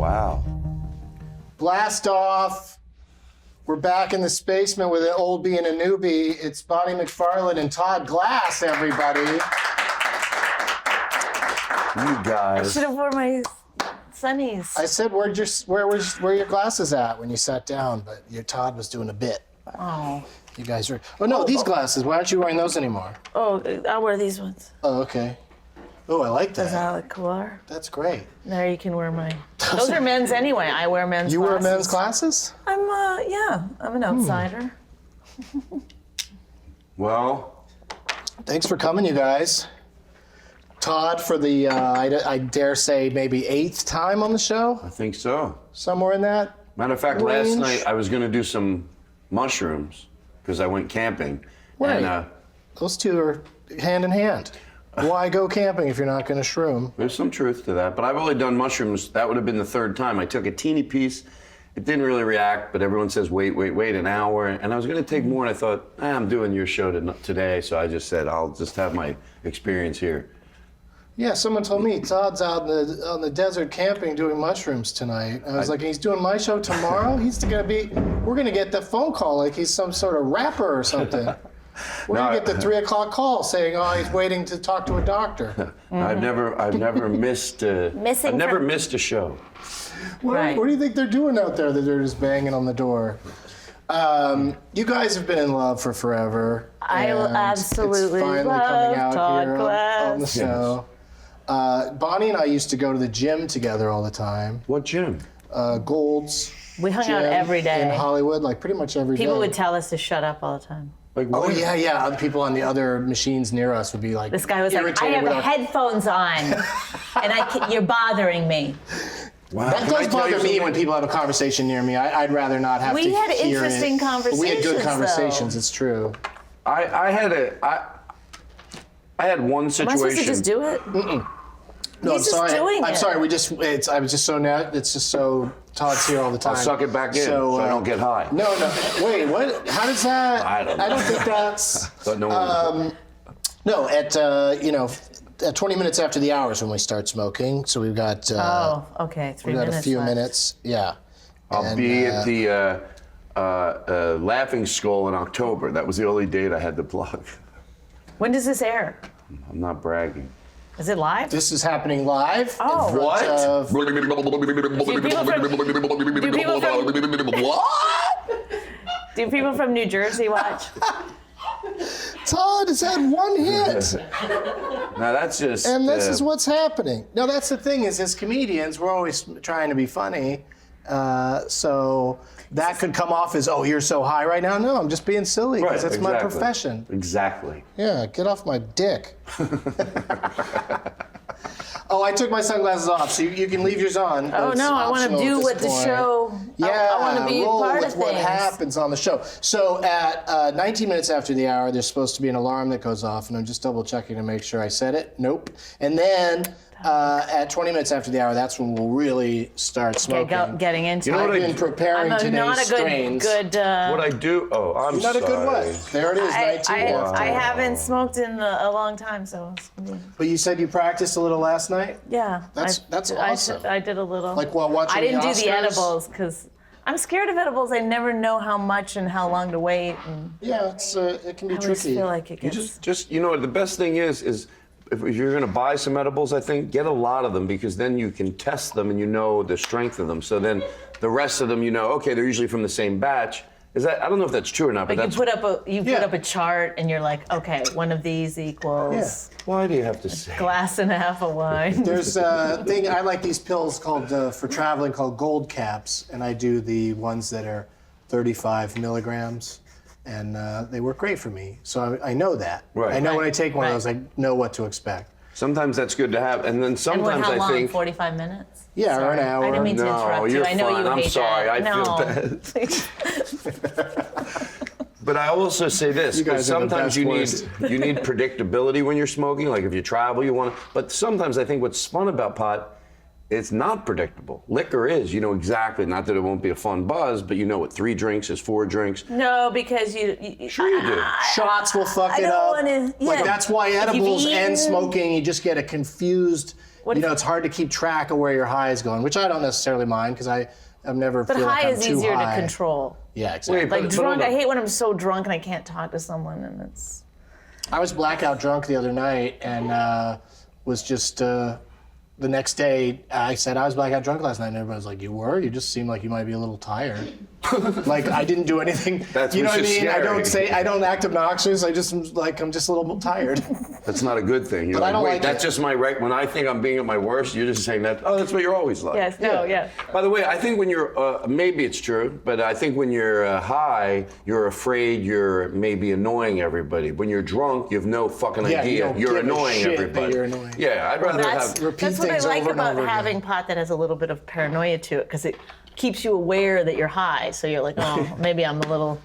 wow. Blast off. We're back in the Spaceman with an old bee and a newbie. It's Bonnie McFarlane and Todd Glass, everybody. You I guys. should have worn my sunnies. I said, where your glasses at when you sat down, but your Todd was doing a bit. Oh. You guys are. Oh no, these glasses. Why aren't you wearing those anymore? Oh, I'll wear these ones. Oh, okay. Oh, I like Does that. that look cooler? That's great. There, you can wear my. Those are men's anyway. I wear men's. You glasses. wear men's glasses? I'm an outsider. Well, Thanks for coming, you guys. Todd, for the I dare say maybe 8th time on the show, I think so. somewhere in that. Matter of fact, range. last night I was going to do some mushrooms because I went camping. Right. And Those two are hand in hand. Why go camping if you're not going to shroom? there's some truth to that. But I've only done mushrooms. That would have been the 3rd time. I took a teeny piece. It didn't really react, but everyone says, wait, an hour. And I was going to take more, and I thought, I'm doing your show today. So I just said, I'll just have my experience here. Yeah, someone told me Todd's out on the desert camping doing mushrooms tonight. I was like, he's doing my show tomorrow? We're going to get the phone call like he's some sort of rapper or something. We're going to get the 3 o'clock call saying, oh, he's waiting to talk to a doctor. I've never missed a show. What do you think they're doing out there that they're just banging on the door? You guys have been in love for forever. I absolutely it's finally love coming out Todd here Glass. on the show. Bonnie and I used to go to the gym together all the time. What gym? Gold's We hung gym out every day. in Hollywood, like pretty much every day. People would tell us to shut up all the time. Like, Oh what? yeah. Other people on the other machines near us would be like, This guy was like, I irritated have with our- headphones on, and you're bothering me. Wow. That Can does I tell you bother me something? when people have a conversation near me. I'd rather not have to We had hear interesting it. We had good conversations, conversations. though. It's true. I had one Am I situation. supposed to just do it? No, He's just doing I'm it. sorry. I was just so it's just so Todd's here all the time. I'll suck it back in so I don't get high. No. Wait, what? How does that? I don't know. I don't think that's. But no one. No, at 20 minutes after the hour is when we start smoking. So we've got. Okay, 3 We've got minutes a few left. minutes. Yeah. I'll be at the Laughing Skull in October. That was the only date I had to plug. When does this air? I'm not bragging. Is it live? This is happening live. Oh. in front of- Do people from New Jersey watch? Todd has had one hit. Now that's just. And this is what's happening. Now, that's the thing is, as comedians, we're always trying to be funny. So that could come off as, oh, you're so high right now. No, I'm just being silly because that's my profession. Exactly. Yeah, get off my dick. Oh, I took my sunglasses off, so you can leave yours on. Oh It's no, I want to optional do at what this the point. show. Yeah, I want to be roll part with of things. what happens on the show. So at 19 minutes after the hour, there's supposed to be an alarm that goes off, and I'm just double checking to make sure I said it. Nope. And then at 20 minutes after the hour, that's when we'll really start smoking. Getting into You know it. what I've been preparing I'm today's not a strains. good. What I do? Oh, I'm Not a sorry. good what? There it is, 19 after. I haven't smoked in a long time, so But you said you practiced a little last night? yeah. That's awesome. I did a little. Like while watching I didn't the do the Oscars? edibles because I'm scared of edibles. I never know how much and how long to wait, and Yeah, it can be I always tricky. feel like it You gets. just you know what the best thing is if you're going to buy some edibles, I think get a lot of them because then you can test them and you know the strength of them. So then the rest of them, you know, okay, they're usually from the same batch. Is that? I don't know if that's true or not, but Like that's. you put up a chart and you're like, okay, one of these equals Why do you have to say? glass and a half of wine. There's a thing, I like these pills called, for traveling, called Gold Caps, and I do the ones that are 35 milligrams, and they work great for me. So I know that. Right. I know when I take one of Right. those, I know what to expect. Sometimes that's good to have, and then And sometimes how long? I think. 45 minutes? Yeah, or an hour. I didn't mean to No, interrupt you're you. I know fine. you I'm hate sorry. that. I feel no. But I also say this, You because guys are the sometimes best you need predictability when you're smoking. Like if you travel, you want to. But sometimes I think what's fun about pot, it's not predictable. Liquor is, you know exactly. Not that it won't be a fun buzz, but you know what 3 drinks is 4 drinks. No, because you Sure you do. Shots will fuck I it don't up. wanna- Like yeah. that's why If you've edibles and eaten- smoking, you just get a confused What you know, it's hard to keep track of where your high is going, which I don't necessarily mind because I've never But feel high like I'm is too easier high. to control. Yeah, exactly. Wait, Like but drunk, hold I on. hate when I'm so drunk and I can't talk to someone, and it's. I was blackout drunk the other night and was just the next day I said I was blackout drunk last night and everybody was like, you were? You just seem like you might be a little tired. Like I didn't do anything. That's you know what I which is mean? scary. I don't act obnoxious. I'm just a little tired. That's not a good thing. You're But I don't wait, like that's it. just my right. When I think I'm being at my worst, you're just saying that. Oh, that's what you're always like. Yes. No. Yeah. By the way, I think when you're, maybe it's true, but I think when you're high, you're afraid you're maybe annoying everybody. When you're drunk, you have no fucking Yeah, you idea. don't You're give a annoying shit that everybody. you're annoying. Yeah, I'd rather That's, have. repeat that's what I things like over and about over again. having pot that has a little bit of paranoia to it, because it keeps you aware that you're high. So you're like, oh, maybe I'm a little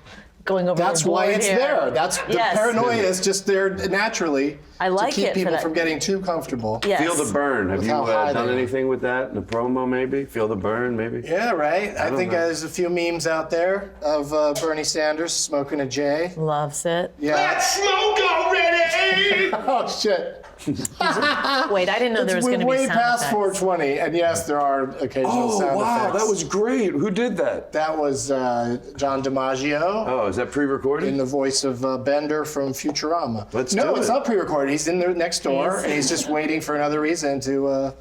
going over. That's why it's here. there. That's the Yes. paranoia is just there naturally I like to keep it for people that. from getting too comfortable. Yes. Feel the burn. Have With you how high done they are. anything with that in the promo? Maybe feel the burn. Maybe. Yeah, right. I don't think know. there's a few memes out there of Bernie Sanders smoking a J. Loves it. Yeah. smoke already. Oh shit. Wait, I didn't know there was We're going to be way sound past effects. 420, and yes, there are occasional Oh sound wow, effects. that was great. Who did that? That was John DiMaggio Oh, is that pre-recorded? in the voice of Bender from Futurama. Let's no, do it's it. not pre-recorded. He's in there next door, He's- and he's just waiting for another reason to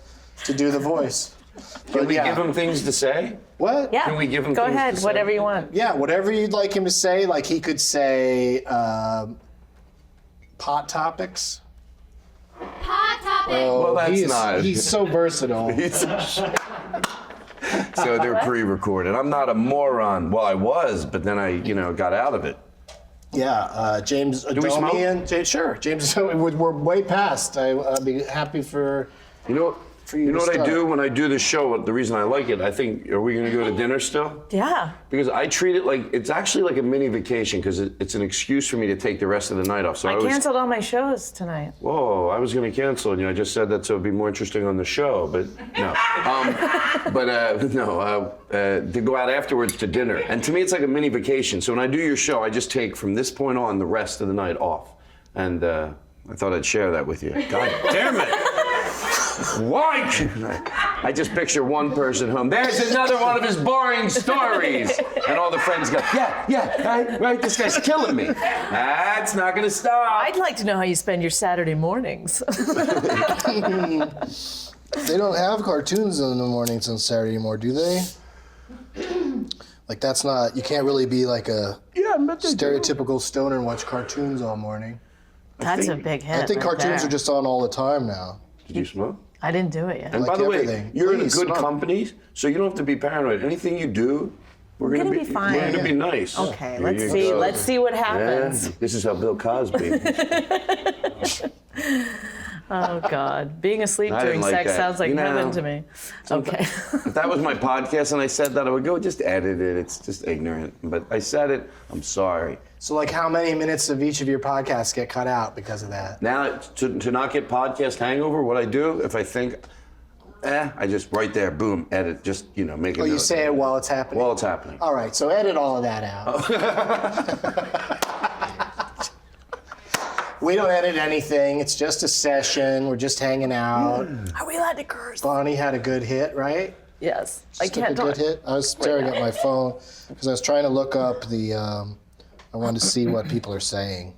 do the voice. Can we yeah. give him things to say? What? Yeah. Can we give him Go things ahead, to say? whatever you want. Yeah, whatever you'd like him to say. Like he could say pot topics. Hot topic. Well, that's not. He's so versatile. So they're pre-recorded. I'm not a moron. Well, I was, but then I, got out of it. Yeah, James we smoke? Adomian. Sure, James. We're way past. I'd be happy for. You know, you you know to what I start. do when I do the show? The reason I like it, I think, are we going to go to dinner still? Yeah. Because I treat it like, it's actually like a mini vacation because it's an excuse for me to take the rest of the night off. So I I canceled all my shows tonight. Whoa, I was going to cancel, and I just said that so it'd be more interesting on the show, but no. To go out afterwards to dinner. And to me, it's like a mini vacation. So when I do your show, I just take from this point on the rest of the night off. And I thought I'd share that with you. God damn it! Why? I just picture one person home. There's another one of his boring stories. And all the friends go, yeah, right, this guy's killing me. That's not going to stop. I'd like to know how you spend your Saturday mornings. They don't have cartoons in the mornings on Saturday anymore, do they? Like that's not. You can't really be like a stereotypical stoner and watch cartoons all morning. That's a think- big hit. I think right cartoons there. are just on all the time now. Did you smoke? I didn't do it yet. And Like by the way, everything. you're in a Please, good smoke. company, so you don't have to be paranoid. Anything you do, we're gonna gonna be fine. We're gonna be nice. Okay, Here let's you see. go. Let's see what Yeah, happens. this is how Bill Cosby. Oh God, being asleep I during didn't like sex that. sounds like You know, heaven to me. Okay. If that was my podcast and I said that, I would go just edit it. It's just ignorant. But I said it. I'm sorry. So like, how many minutes of each of your podcasts get cut out because of that? Now to not get podcast hangover, what I do if I think, I just right there, boom, edit. Just make it. Oh, you say it while it's happening. While it's happening. All right, so edit all of that out. We don't edit anything. It's just a session. We're just hanging out. Are we allowed to curse? Bonnie had a good hit, right? Yes. I Just took can't a good talk. hit. I was staring at my phone because I was trying to look up the. I wanted to see what people are saying.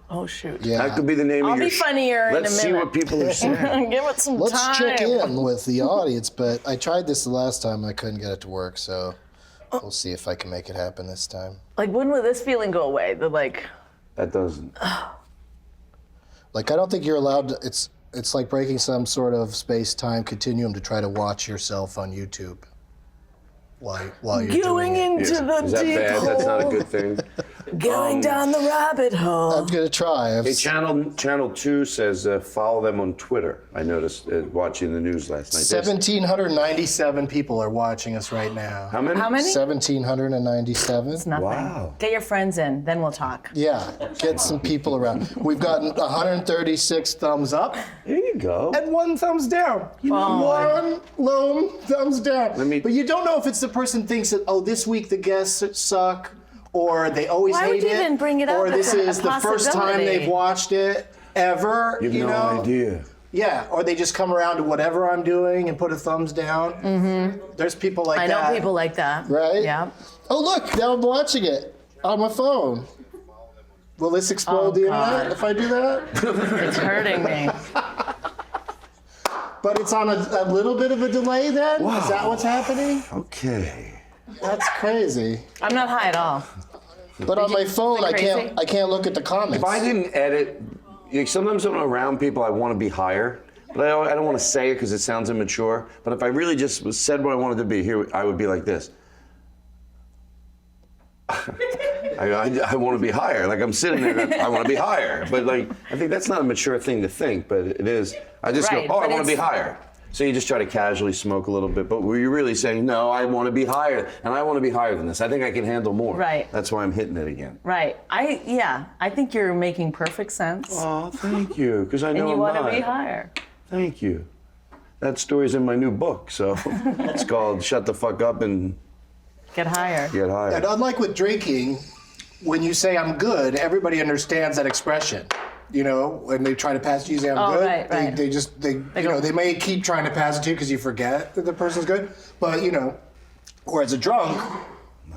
Oh shoot. Yeah. That could be the name I'll of your be funnier in a Let's see minute. what people are saying. Give it some Let's time. check in with the audience, but I tried this the last time. I couldn't get it to work, so we'll see if I can make it happen this time. Like, when will this feeling go away? That doesn't. Like, I don't think you're allowed to. It's like breaking some sort of space-time continuum to try to watch yourself on YouTube while you're Going doing it. into the Is that deep bad? hole. That's not a good thing. Going down the rabbit hole. I'm gonna try. Hey, Channel 2 says follow them on Twitter. I noticed watching the news last night. There's- 1,797 people are watching us right now. How many? How many? 1,797. It's nothing. Wow. Get your friends in, then we'll talk. Yeah, get some people around. We've gotten 136 thumbs up There you go. and 1 thumbs down. One lone thumbs down. But you don't know if it's the person thinks that, oh, this week the guests suck, or they always Why hate would you it, even bring it up or as this a is the first time possibility? they've watched it ever. You have no idea. Yeah, or they just come around to whatever I'm doing and put a thumbs down. Mm-hmm. There's people like that. I know people like that. Right? Yeah. Oh, look, now I'm watching it on my phone. Will this explode the internet if I do that? It's hurting me. But it's on a little bit of a delay then? Wow. Is that what's happening? Okay. That's crazy. I'm not high at all. But on my phone, I crazy? can't look at the comments. If I didn't edit, sometimes when I'm around people, I want to be higher. But I don't want to say it because it sounds immature. But if I really just said what I wanted to be, here I would be like this. I want to be higher. Like I'm sitting there, going, I want to be higher. But like, I think that's not a mature thing to think, but it is. I just Right, go, oh, I but want to be it's- higher. So you just try to casually smoke a little bit, but were you really saying, no, I want to be higher, and I want to be higher than this. I think I can handle more. Right. That's why I'm hitting it again. Right. I think you're making perfect sense. Oh, thank you, because I know and you I'm want not. to be higher. Thank you. That story's in my new book, so it's called Shut the Fuck Up and Get higher. Get Higher. And unlike with drinking, when you say I'm good, everybody understands that expression. You know, when they try to pass it to you, say I'm good. Right. They may keep trying to pass it to you because you forget that the person's good. But whereas a drunk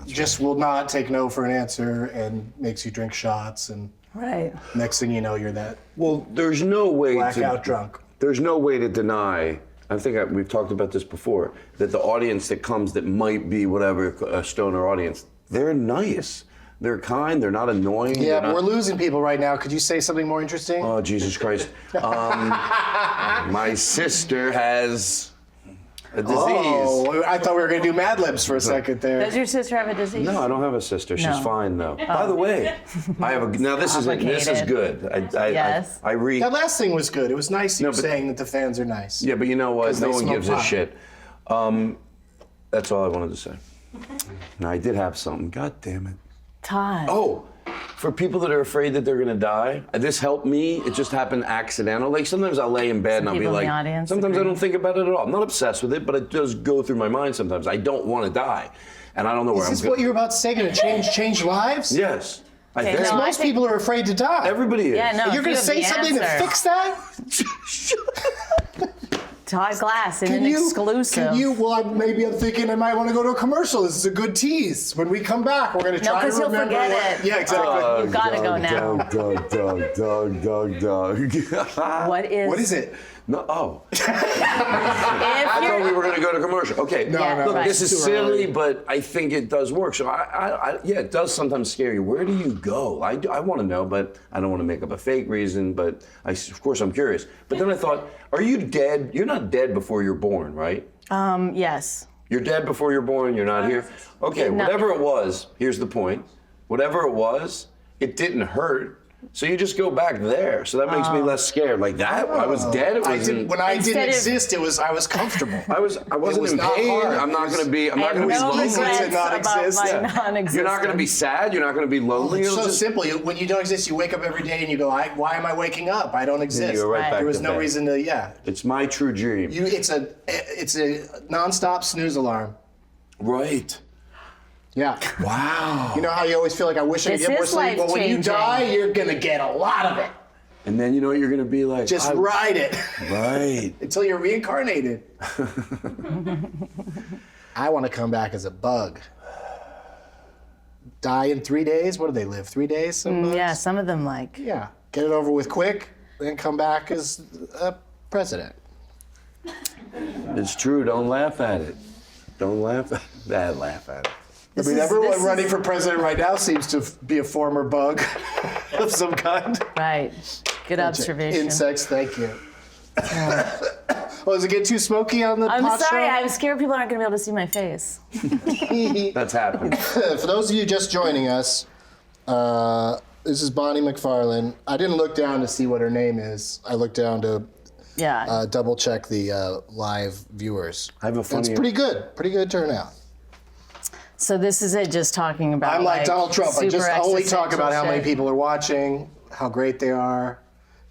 just will not take no for an answer and makes you drink shots, and Right. next thing you know, you're that Well, there's no way blackout drunk. There's no way to deny. I think we've talked about this before. That the audience that comes that might be whatever a stoner audience, they're nice. They're kind. They're not annoying. Yeah, they're but not, we're losing people right now. Could you say something more interesting? Oh, Jesus Christ. My sister has a disease. Oh, I thought we were going to do Mad Libs for a second there. Does your sister have a disease? No, I don't have a sister. She's No. fine though. By the way, I have a. Now this is Complicated. good. Yes. I read. That last thing was good. It was nice you No, but- saying that the fans are nice. Yeah, but you know what? 'Cause No they one smoke gives a pot. shit. That's all I wanted to say. Now I did have something. God damn it. Todd. Oh, for people that are afraid that they're gonna die, this helped me. It just happened accidental. Like sometimes I'll lay in bed and I'll be people in like, the audience sometimes I agree. don't think about it at all. I'm not obsessed with it, but it does go through my mind sometimes. I don't want to die, and I don't know where Is I'm this going. what you're about to say? Going to change lives? Yes, I Okay, think no, I Most think- people are afraid to die. everybody is. Yeah, no. You're if going you to have say the something to answer. fix that? Todd Glass in Can an you? exclusive. Can you? Well, maybe I'm thinking I might want to go to a commercial. This is a good tease. When we come back, we're going to No, try to 'cause he'll remember. forget what- it. Yeah, exactly. You gotta go now. Dog. What is? What is it? No, oh. If I thought you're, we were going to go to commercial. Okay. No, Yeah, no, Look, right. this is Too silly, early. but I think it does work. So yeah, it does sometimes scare you. Where do you go? I want to know, but I don't want to make up a fake reason. But of course, I'm curious. But then I thought, are you dead? You're not dead before you're born, right? yes. You're dead before you're born. You're not here. Okay, No. whatever it was. Here's the point. Whatever it was, it didn't hurt. So you just go back there. So that makes me less scared. Like that, I was dead. It wasn't. When I Instead didn't of- exist, I was comfortable. I wasn't was in not pain. hard. I'm not going to be. I'm I not have going to be no lonely. regrets regrets not about exist. my Yeah. non-existence. You're not going to be sad. You're not going to be lonely. It's It'll so just- simple. When you don't exist, you wake up every day and you go, why am I waking up? I don't exist. you go right Right. back There was to no bed. reason to, yeah. It's my true dream. It's a nonstop snooze alarm. Right. Yeah. Wow. You know how you always feel like I wish I could This get more is sleep? Well, when you life-changing. die, you're going to get a lot of it. And then you know what you're going to be like? Just ride it Right. until you're reincarnated. I want to come back as a bug. Die in 3 days? What do they live? 3 days? Some bugs? Yeah, some of them like. Yeah. Get it over with quick, then come back as a president. It's true. Don't laugh at it. Don't laugh at that. Laugh at it. I mean, everyone running for president right now seems to be a former bug of some kind. Right. Good observation. Insects, thank you. Oh, does it get too smoky on the I'm pot sorry. show? I'm scared people aren't going to be able to see my face. That's happened. For those of you just joining us, this is Bonnie McFarlane. I didn't look down to see what her name is. I looked down to Yeah. double check the live viewers. I have a funny. That's pretty good turnout. So this is it, just talking about. I'm like Donald Trump. I just super only talk about how many existential people are watching, how great they are,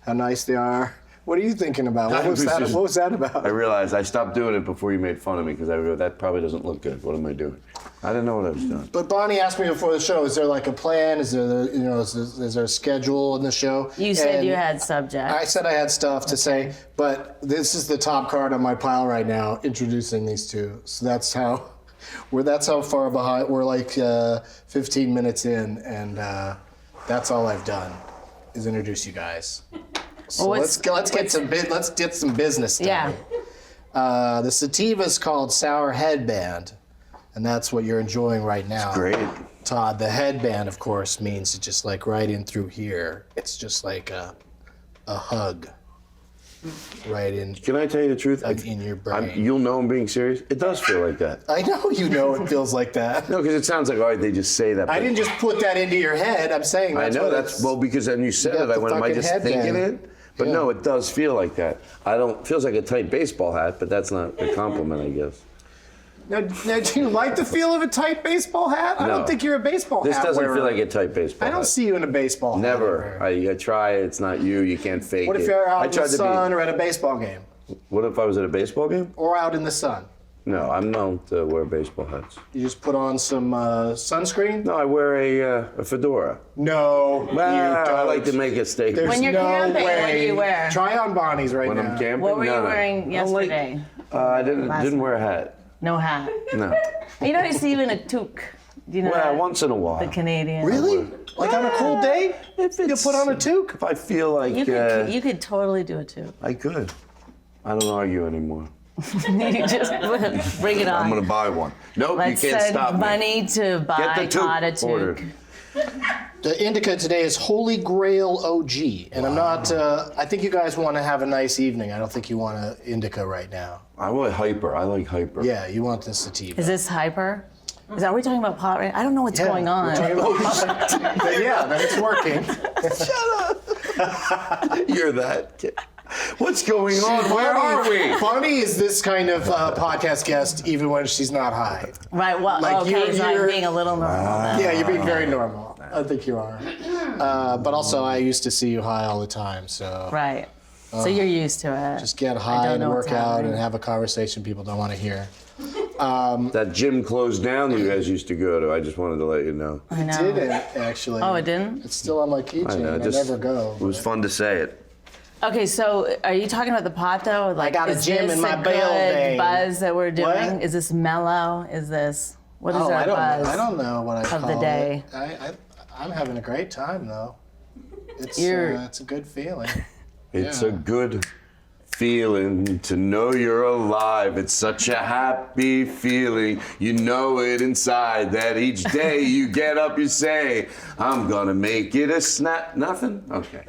how nice they are. What are you thinking about? What I was was that? just- What was that about? I realized I stopped doing it before you made fun of me because I go, that probably doesn't look good. What am I doing? I didn't know what I was doing. But Bonnie asked me before the show: is there like a plan? Is there, is there a schedule in the show? You said And you had subjects. I said I had stuff to say, but this is the top card on my pile right now, introducing these two. So that's how far behind. We're like 15 minutes in, and that's all I've done is introduce you guys. So Well, let's get some business done. Yeah. The sativa's called Sour Headband, and that's what you're enjoying right now. Great. Todd, the headband, of course, means it's just like right in through here. It's just like a hug. Right in. Can I tell you the truth? In your brain. You'll know I'm being serious. It does feel like that. I know you know it feels like that. No, because it sounds like, all right, they just say that. I but- didn't just put that into your head. I'm saying I that's know what that's it's- well because then you said got it. I the went, am I fucking just thinking headband. it? But Yeah. no, it does feel like that. Feels like a tight baseball hat, but that's not a compliment, I guess. Now, do you like the feel of a tight baseball hat? I No. don't think you're a baseball This hat doesn't wearer. feel like a tight baseball I don't hat. see you in a baseball hat. Never. I try. It's not you. You can't fake What it. if you're out I in the tried to sun or at a baseball game? What if I was at a baseball game? Or out in the sun? No, I'm known to wear baseball hats. You just put on some sunscreen? No, I wear a fedora. No, you Well, don't. I like to make a statement. There's When you're no camping, way. what do you wear? Try on Bonnie's right when now. I'm camping. What were you No. wearing I don't like- yesterday? I didn't wear a hat. No hat. No. You know, you see you in a toque. Do you know Well, that? once in a while. The Canadian. Really? Like on a cold day? If You it's- put on a toque? If I feel like You could totally do it too. I could. I don't argue anymore. You just bring it on. I'm gonna buy one. Nope, Let's you can't send stop me. money to buy Get the Todd a toque toque. ordered. The indica today is Holy Grail OG, and I'm not. I think you guys want to have a nice evening. I don't think you want an indica right now. I want hyper. I like hyper. Yeah, you want the sativa. Is this hyper? Is that, are we talking about pot right? I don't know what's Yeah, going we're on. talking about- But yeah, then it's working. You're that kid. What's going on? Where are we? Bonnie is this kind of podcast guest even when she's not high. Right, well, Like, okay, you're- so I'm you're- being a little normal then. Yeah, you're being very normal. I think you are. But also, I used to see you high all the time, so Right. So you're used to it. just get I high don't and know what's work out happening. and have a conversation people don't want to hear. That gym closed down you guys used to go to. I just wanted to let you know. I know. Did it actually? Oh, it didn't? It's still on my keychain. I just- never go. It was fun to say it. Okay, so are you talking about the pot though? Like, got a is gym this in my a bail good vein. buzz that we're doing? What? Is this mellow? Is this what is Oh, our I don't. buzz? I don't know what I of call the day? it. I'm having a great time though. It's You're- it's a good feeling. It's Yeah. a good feeling to know you're alive. It's such a happy feeling. You know it inside that each day you get up, you say, I'm gonna make it a snap. Nothing? Okay.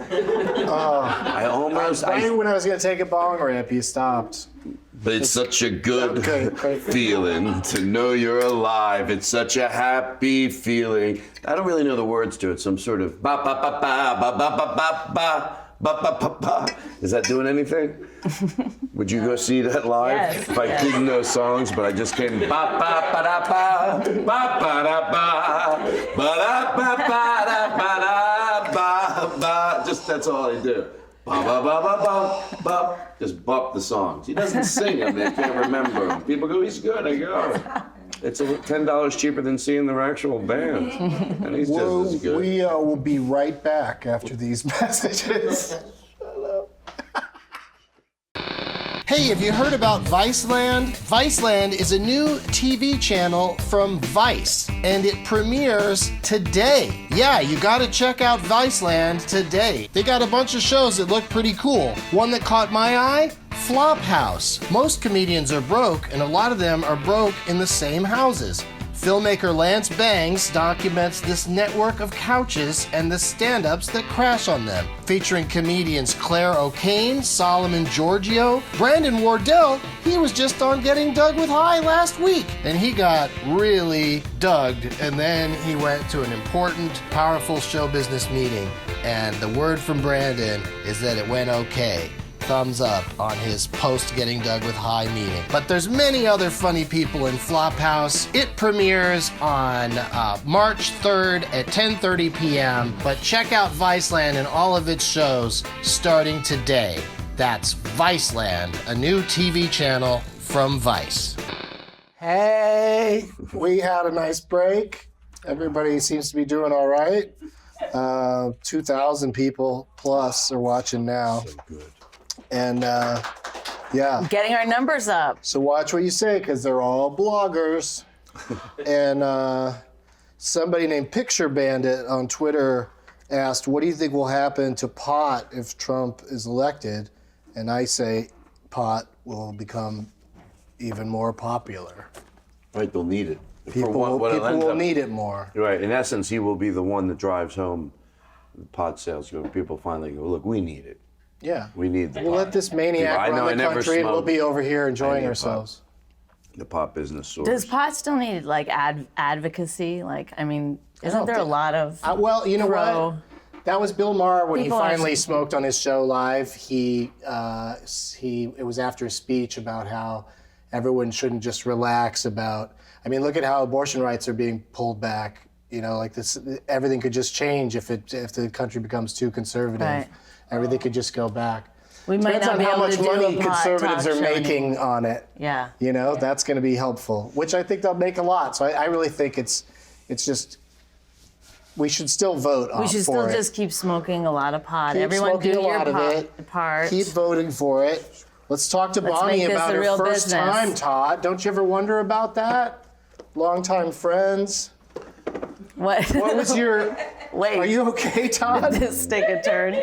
I almost, Right when I was gonna take a bong rip, you stopped. but it's such a good Okay. feeling to know you're alive. It's such a happy feeling. I don't really know the words to it, some sort of ba ba ba ba ba ba ba ba ba. Ba, ba, ba, ba. Is that doing anything? Would you go see that live? Yes, If I yes. didn't know songs, but I just came ba ba ba da ba ba ba da ba ba da ba ba da ba da ba ba. Just that's all I do. Ba ba ba ba ba ba. Just bop the songs. He doesn't sing them. They can't remember them. People go, he's good. I go. It's $10 cheaper than seeing their actual band, and he's just as good. We will be right back after these messages. Hey, have you heard about Viceland? Viceland is a new TV channel from Vice, and it premieres today. Yeah, you gotta check out Viceland today. They got a bunch of shows that look pretty cool. One that caught my eye? Flophouse. Most comedians are broke, and a lot of them are broke in the same houses. Filmmaker Lance Bangs documents this network of couches and the stand-ups that crash on them, featuring comedians Claire O'Kane, Solomon Giorgio, Brandon Wardell. He was just on Getting Dug with High last week, and he got really dugged, and then he went to an important, powerful show business meeting, and the word from Brandon is that it went okay. Thumbs up on his post Getting Dug with High meeting. But there's many other funny people in Flophouse. It premieres on March 3rd at 10:30 p.m. But check out Viceland and all of its shows starting today. That's Viceland, a new TV channel from Vice. Hey, we had a nice break. Everybody seems to be doing all right. 2,000 people plus are watching now. So good. And yeah. Getting our numbers up. So watch what you say, because they're all bloggers. And somebody named Picture Bandit on Twitter asked, what do you think will happen to pot if Trump is elected? And I say pot will become even more popular. Right, they'll need it. People will need it more. Right, in essence, he will be the one that drives home the pot sales. People finally go, look, we need it. Yeah. We need the We'll pot. let this maniac I know, I run the never country and we'll smoked. be over here enjoying need ourselves. The pot business source. Does pot still need like advocacy? Like, I mean, isn't there a lot of Well, you know pro? what? That was Bill Maher when he People are- finally smoked on his show live. It was after a speech about how everyone shouldn't just relax about. I mean, look at how abortion rights are being pulled back. You know, like this, everything could just change if the country becomes too conservative. Right. Everything could just go back. We might Depends not on be how able much to do money a pot conservatives talk are show making anymore. on it. Yeah. You know, that's going to be helpful, which I think they'll make a lot. So I really think it's just, we should still vote We should for still it. just keep smoking a lot of pot. Keep Everyone smoking do a your lot of it. part. Keep voting for it. Let's talk to Let's Bonnie make this about a her real first business. time, Todd. Don't you ever wonder about that? Longtime friends. What? What was your... Wait. Are you okay, Todd? This take a turn?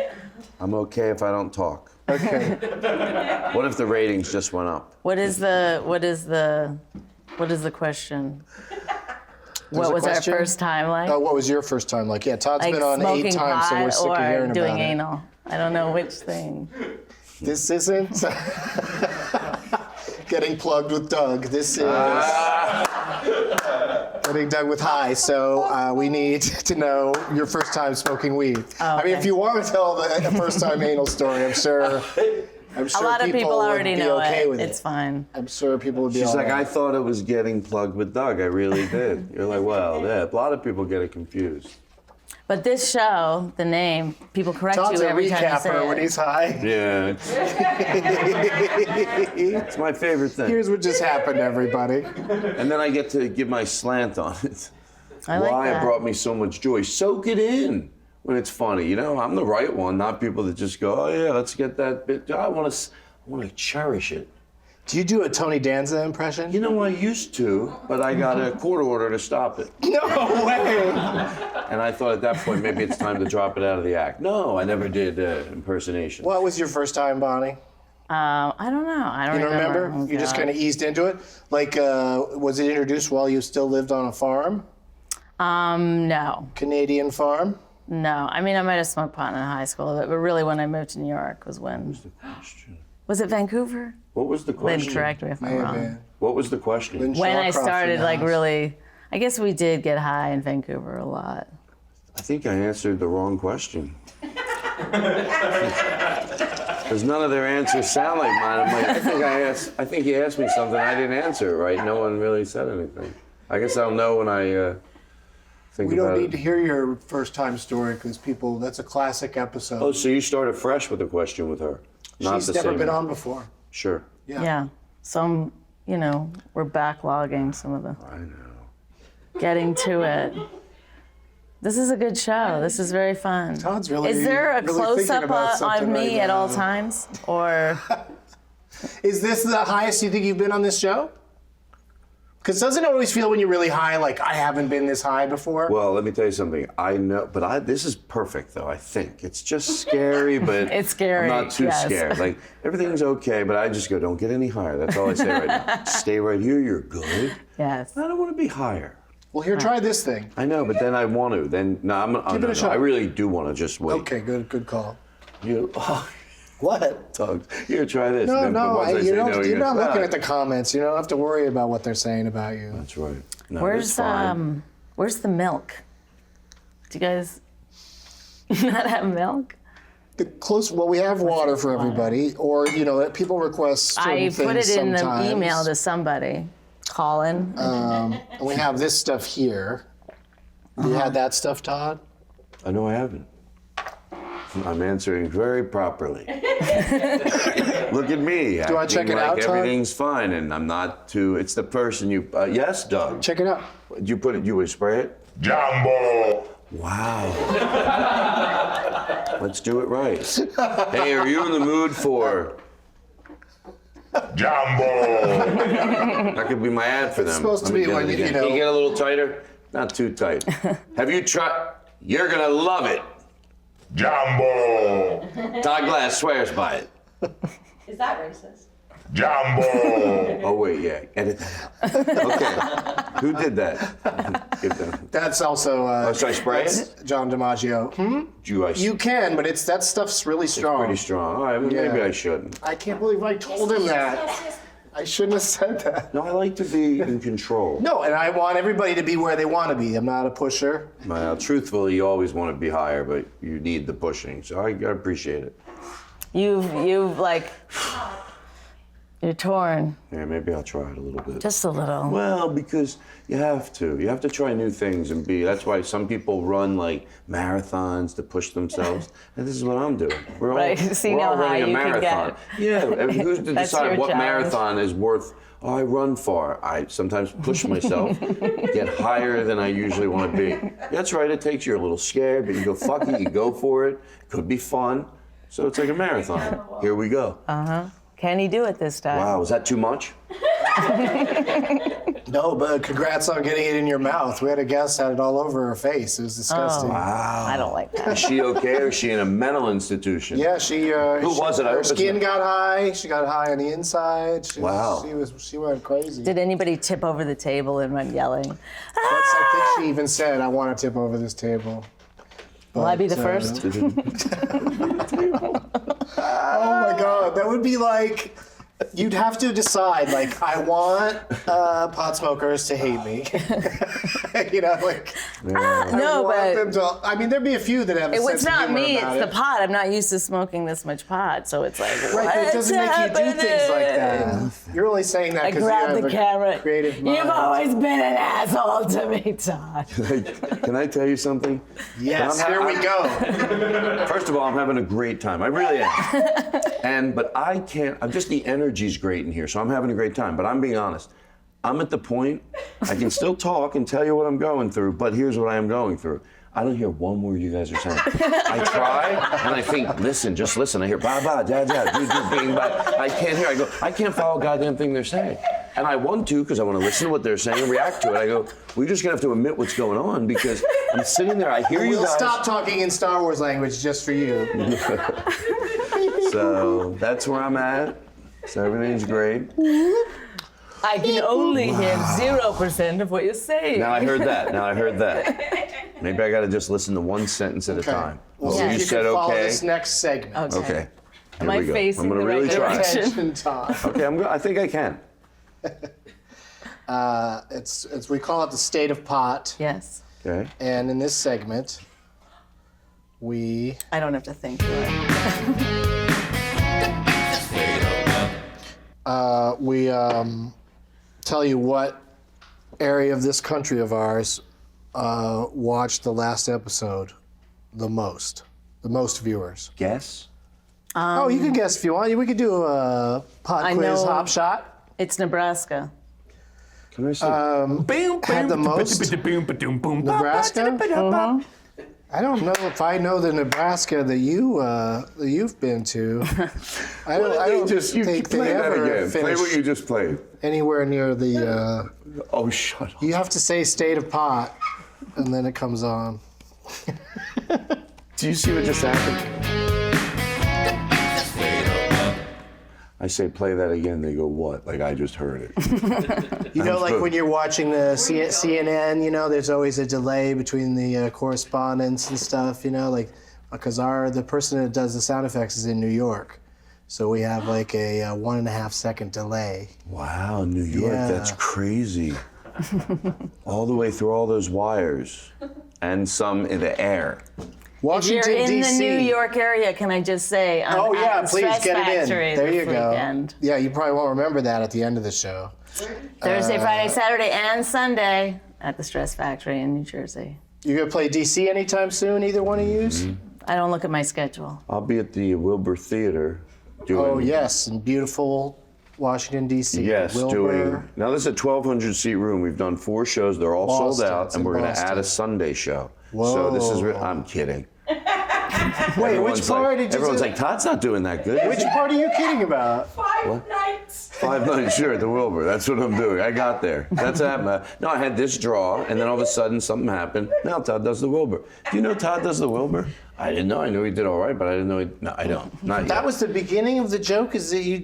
I'm okay if I don't talk. Okay. What if the ratings just went up? What is the question? What a was question? our first time like? Oh, what was your first time like? Yeah, Todd's Like been on 8 smoking times, so we're pot sick of hearing or doing about it. anal? I don't know which thing. This isn't getting plugged with Doug. This is getting Doug with high. So we need to know your first time smoking weed. I mean, if you want to tell the first time anal story, I'm sure A lot of people would already be know okay it. with It's fine. I'm sure people would be She's all like, right. I thought it was getting plugged with Doug. I really did. You're like, well, yeah, a lot of people get it confused. But this show, the name, people correct Todd's you a every time you say recapper it. when he's high. Yeah, it's my favorite thing. Here's what just happened, everybody. And then I get to give my slant on it. I like Why that. it brought me so much joy. Soak it in when it's funny. You know, I'm the right one, not people that just go, oh yeah, let's get that bit. I want to cherish it. Do you do a Tony Danza impression? You know, I used to, but I got a court order to stop it. No way. And I thought at that point, maybe it's time to drop it out of the act. No, I never did impersonation. What was your first time, Bonnie? I don't know. I don't You don't remember? Oh, You just God. kind of eased into it? Like, was it introduced while you still lived on a farm? No. Canadian farm? No. I mean, I might have smoked pot in high school, but really when I moved to New York was when. Was it Vancouver? What was the Lynn, question? correct me if I'm May have wrong. been. What was the question? Lynn When I Shawcroft started, in the like, house. really, I guess we did get high in Vancouver a lot. I think I answered the wrong question. Because none of their answers sound like mine. I'm like, I think he asked me something, I didn't answer it right. No one really said anything. I guess I'll know when I think We about don't it. need to hear your first time story because people, that's a classic episode. Oh, so you started fresh with a question with her? Not She's the never same. been on before. Sure. Yeah. Some, we're backlogging some of the. I know. Getting to it. This is a good show. This is very fun. Todd's really Is there a really close thinking up about on something me right at all now. times? Or Is this the highest you think you've been on this show? Because doesn't it always feel when you're really high, like I haven't been this high before? Well, let me tell you something. I know, but this is perfect though, I think. It's just scary, but It's scary, I'm not too yes. scared. Like, everything's okay, but I just go, don't get any higher. That's all I say right now. Stay right here, you're good. yes. I don't want to be higher. Well, here, try this thing. I know, but then I want to. Then, no, Give it a shot. I really do want to just wait. Okay, good call. What? Doug, here, try this. No, Then, but once I say no, you're not gonna looking stop. at the comments. You don't have to worry about what they're saying about you. That's right. No, Where's that's fine. where's the milk? Do you guys not have milk? Well, we have water for everybody, or people request certain I things put it in the sometimes. email to somebody. Colin. And we have this stuff here. You had that stuff, Todd? I know I haven't. I'm answering very properly. Look at me. Do I check it out, Todd? Everything's fine, and I'm not too. It's the person you. Yes, Doug. Check it out. You put it. You would spray it. Jumbo. Wow. Let's do it right. Hey, are you in the mood for? Jumbo. That could be my ad for them. It's supposed to Let me be get when it you again. know. Can you get a little tighter? Not too tight. Have you tried? You're gonna love it. Jumbo. Todd Glass swears by it. Is that racist? Jumbo. Oh wait, yeah. Edit that out. Okay. Who did that? Give them. That's also. Should I spray that's it? John DiMaggio. You You can, but that stuff's really strong. pretty strong. All right, well, maybe I shouldn't. I can't believe I told him that. I shouldn't have said that. No, I like to be in control. No, and I want everybody to be where they want to be. I'm not a pusher. Well, truthfully, you always want to be higher, but you need the pushing. So I appreciate it. You've like, you're torn. Yeah, maybe I'll try it a little bit. Just a little. Well, because you have to. You have to try new things and be. That's why some people run like marathons to push themselves. And this is what I'm doing. We're all, Right, see we're now all how running a you can marathon. get. Yeah, I mean, who's to That's decide your what challenge. marathon is worth? Oh, I run far. I sometimes push myself, get higher than I usually want to be. That's right. It takes you a little scared, but you go fuck it. You go for it. Could be fun. So it's like a marathon. Here we go. Can he do it this time? Wow, was that too much? No, but congrats on getting it in your mouth. We had a guest had it all over her face. It was disgusting. Wow. I don't like that. Is she okay, or is she in a mental institution? Yeah, she. Who was it? I Her hope it's skin not- got high. She got high on the inside. Wow. She went crazy. Did anybody tip over the table and run yelling? I think she even said, "I want to tip over this table." Will I be the But, first? Oh my God, that would be like. You'd have to decide, like, I want pot smokers to hate me. You know, like, No, I want but them to, I mean, there'd be a few that have a sense it's of not humor me, it's about the it. pot. I'm not used to smoking this much pot, so it's like, Right, but it doesn't make you do things like happening? that. You're only saying that I because you grabbed have the a camera. creative mind. You've always been an asshole to me, Todd. Can I tell you something? Yes, I'm- here we go. First of all, I'm having a great time. I really am. But I can't. Just the energy's great in here, so I'm having a great time. But I'm being honest. I'm at the point I can still talk and tell you what I'm going through. But here's what I am going through. I don't hear one word you guys are saying. I try and I think, listen, just listen. I hear ba ba da da do do bing ba. I can't hear. I go. I can't follow a goddamn thing they're saying. And I want to because I want to listen to what they're saying and react to it. I go. We're just gonna have to admit what's going on because I'm sitting there. I hear you We'll guys. stop talking in Star Wars language just for you. So that's where I'm at. So everything's great. I can only hear 0% of what you're saying. Now I heard that. Maybe I got to just listen to one sentence at a time. We'll Well, see if you you said can follow okay. this next segment. Okay. Here Am I we go. facing I'm gonna the right really try. direction? Attention time. Okay, I think I can. It's we call it the state of pot, Yes. Okay. and in this segment, we I don't have to think for it. tell you what area of this country of ours watched the last episode the most viewers. Guess. Oh, you can guess if you want. We could do a pot I quiz know- hop shot. It's Nebraska. Can I see? Had the most Nebraska. I don't know if I know the Nebraska that you've been to. I don't think play they that ever again. Play what finished you just played. anywhere near the. Oh, shut up. You have to say state of pot, and then it comes on. Do you see what just happened? I say play that again. They go, what? Like I just heard it. You know, like good. when you're watching the CNN, you know, there's always a delay between the correspondents and stuff, you know, like, because the person that does the sound effects is in New York. So we have like a 1.5 second delay. Wow, New York, Yeah. that's crazy. All the way through all those wires and some in the air. If Washington, you're in D.C. the New York area, can I just say, I'm Oh, yeah, at the please Stress get it in. Factory There you this go. weekend. Yeah, you probably won't remember that at the end of the show. Thursday, Friday, Saturday, and Sunday at the Stress Factory in New Jersey. You gonna play D.C. anytime soon, either one of yous? I don't look at my schedule. I'll be at the Wilbur Theater doing. Oh yes, in beautiful Washington D.C. Yes, Wilbur. doing. Now this is a 1,200 seat room. We've done 4 shows. They're all sold Boston, out, it's and in we're going to Boston. add a Sunday show. Whoa. So this is. I'm kidding. Wait, Everyone's which part like, did you Everyone's do? like, Todd's not doing that good. Which part are you kidding about? 5 nights. 5 nights, sure, at the Wilbur. That's what I'm doing. I got there. That's happened. No, I had this draw, and then all of a sudden something happened. Now Todd does the Wilbur. Do you know Todd does the Wilbur? I didn't know. I knew he did all right, but I didn't know he. No, I don't. Not yet. That was the beginning of the joke. Is that you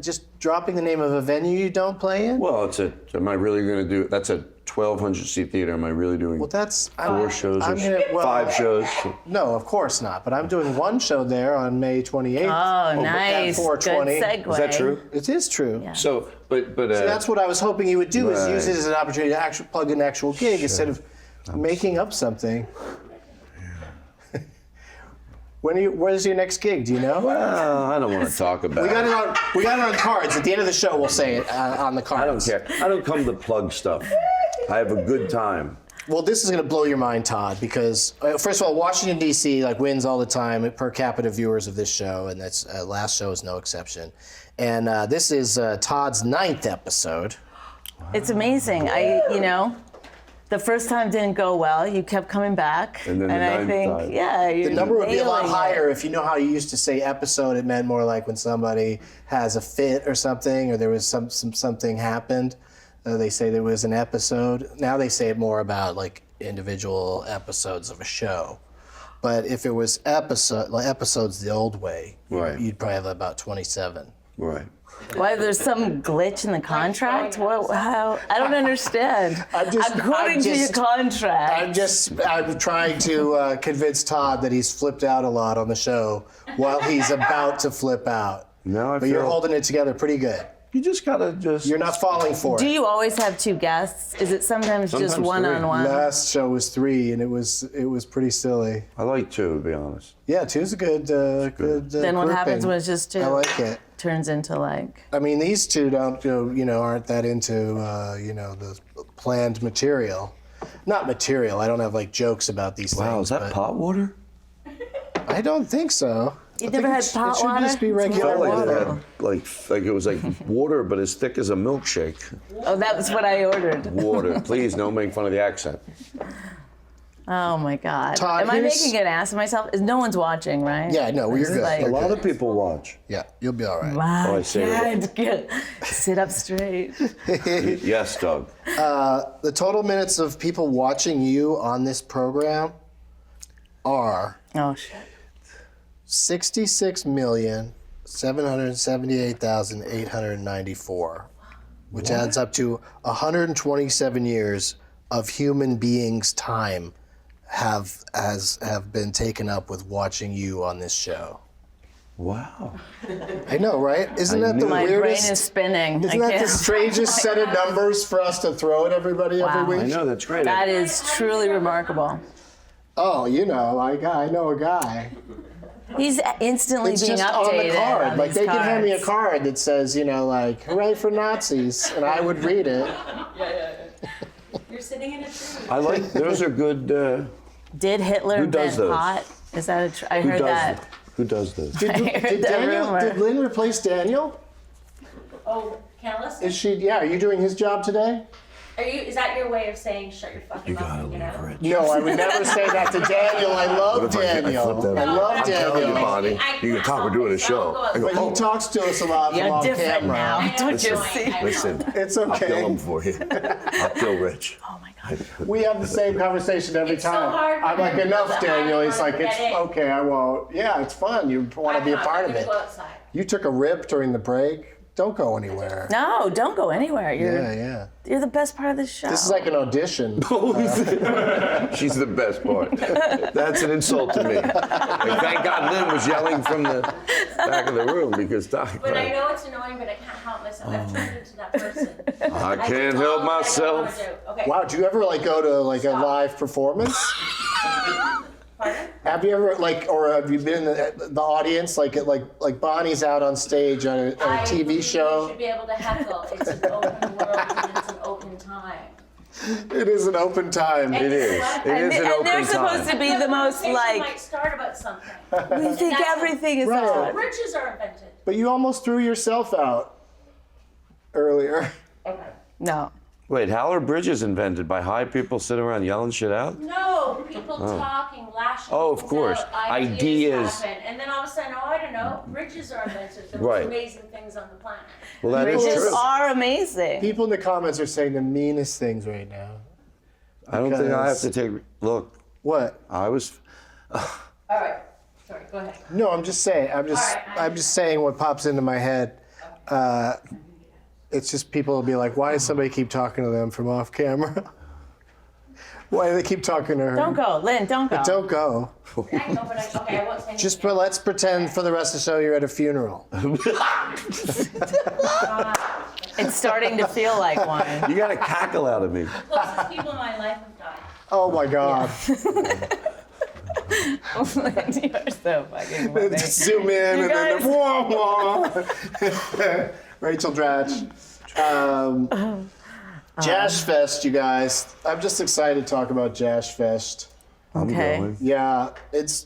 just dropping the name of a venue you don't play in? Well, it's a. Am I really going to do? That's a 1,200 seat theater. Am I really doing? Well, that's 4 shows or I'm gonna, well, 5 shows? No, of course not. But I'm doing one show there on May 28th. Oh, nice. At 4:20. Good segue. Is that true? It is true. Yeah. So, but. So that's what I was hoping you would do, is Right. use it as an opportunity to actually plug an actual gig instead of making up something. Where's your next gig? Do you know? Well, I don't want to talk about. We got it on cards. At the end of the show, we'll say it on the cards. I don't care. I don't come to plug stuff. I have a good time. Well, this is going to blow your mind, Todd, because first of all, Washington D.C. wins all the time per capita viewers of this show, and that's last show is no exception. And this is Todd's 9th episode. It's amazing. The first time didn't go well. You kept coming back, And then the I ninth think, time. yeah, you're The number would be a lot nailing it. higher if you know how you used to say episode. It meant more like when somebody has a fit or something, or there was something happened. They say there was an episode. Now they say it more about like individual episodes of a show. But if it was episodes the old way, Right. you'd probably have about 27. Right. Why, there's some glitch in the contract? What? How? I don't understand. According to your contract. I'm trying to convince Todd that he's flipped out a lot on the show while he's about to flip out. Now I But you're feel- holding it together pretty good. You just gotta just. You're not falling for Do it. you always have 2 guests? Is it sometimes just Sometimes one-on-one? Last show was 3, and it was pretty silly. I like 2, to be honest. Yeah, 2's a good. Then what happens grouping. when it's just 2? I like it. Turns into like. I mean, these 2 don't aren't that into the planned material. Not material. I don't have like jokes about these Wow, things. is that but pot water? I don't think so. You I think never had it pot should water? just be It's regular Felt like it water. had like it was like water, but as thick as a milkshake. Oh, that was what I ordered. Water, please don't make fun of the accent. Oh my God. Todd, Am I here's- making an ass of myself? No one's watching, right? Yeah, no, you're This is good. like- A lot of people watch. Yeah, you'll be all right. Wow, Oh, I see it. good. Sit up straight. Yes, Doug. The total minutes of people watching you on this program are Oh shit. 66,778,894, which adds up to 127 years of human beings' time have been taken up with watching you on this show. Wow. I know, right? Isn't that the knew it. My brain weirdest? is spinning. Isn't that the strangest set of numbers for us to throw at everybody Wow. every I week? know, that's great. That is truly remarkable. Oh, I know a guy. He's instantly It's being just updated on the card. on Like these they can hand me a cards. card that says, hooray for Nazis, and I would read it. You're sitting in a tree. I like, those are good, Did Hitler Who does invent those? pot? Is that I who heard does that. Who does those? Did that rumor. Did Lynn replace Daniel? Oh, Kellison? Is she? Yeah. Are you doing his job today? Is that your way of saying shut your fucking mouth gotta and get leave, out? Rich. No, I would never say that to Daniel. I love What if I Daniel. flip that I over? love I'm telling you, Daniel. Bonnie, you can talk, we're doing a show. I go, But he oh, talks to us a lot from You're off different camera. now. Don't you Listen. see? listen, It's I'll kill okay. him for you. I'll kill Rich. Oh my God. We have the same conversation every It's so time. hard I'm like, when enough, it's Daniel. He's hard like, to it's get in. okay. I won't. Yeah, it's fun. You want to be a part of it. Go outside. You took a rip during the break. Don't go anywhere. No, don't go anywhere. Yeah. You're the best part of the show. This is like an audition. She's the best part. That's an insult to me. And thank God Lynn was yelling from the back of the room because Doc. But I know it's annoying, but I can't help myself. I've turned into that person. I I can't do help all I don't wanna myself. do. Okay. Wow, do you ever go to a Stop. live performance? Pardon? Have you ever or have you been in the audience like Bonnie's out on stage on a I TV believe show? You should be able to heckle. It's an open world and it's an open time. It is an open time. It is. It is an And open they're supposed time. to be the most Conversation like, might start about something. we think that's- everything is Right. on. Bridges are invented. But you almost threw yourself out earlier. No. Wait, how are bridges invented? By high people sitting around yelling shit out? No, people talking, lashing. Oh, of things course. out, Ideas. happen, and then all of a sudden, I don't know, bridges are invented. The Right. most amazing things on the planet. Well, that is Bridges true. are amazing. People in the comments are saying the meanest things right now. I don't think I have to take. Look, What? I was. All right. Sorry, go ahead. No, I'm just saying. I'm just saying what pops into my head. It's just people will be like, why does somebody keep talking to them from off camera? Why do they keep talking to her? Don't go, Lynn, don't go. Don't go. I know, but okay, I won't say Just anything. let's pretend for the rest of the show you're at a funeral. It's starting to feel like one. You got a cackle out of me. Closest people in my life have died. Oh my God. Lynn, you're so fucking funny. Just zoom in You and then guys- whoa, whoa. Rachel Dratch. Jash Fest, you guys. I'm just excited to talk about Jash Fest. I'm Okay. going. Yeah, it's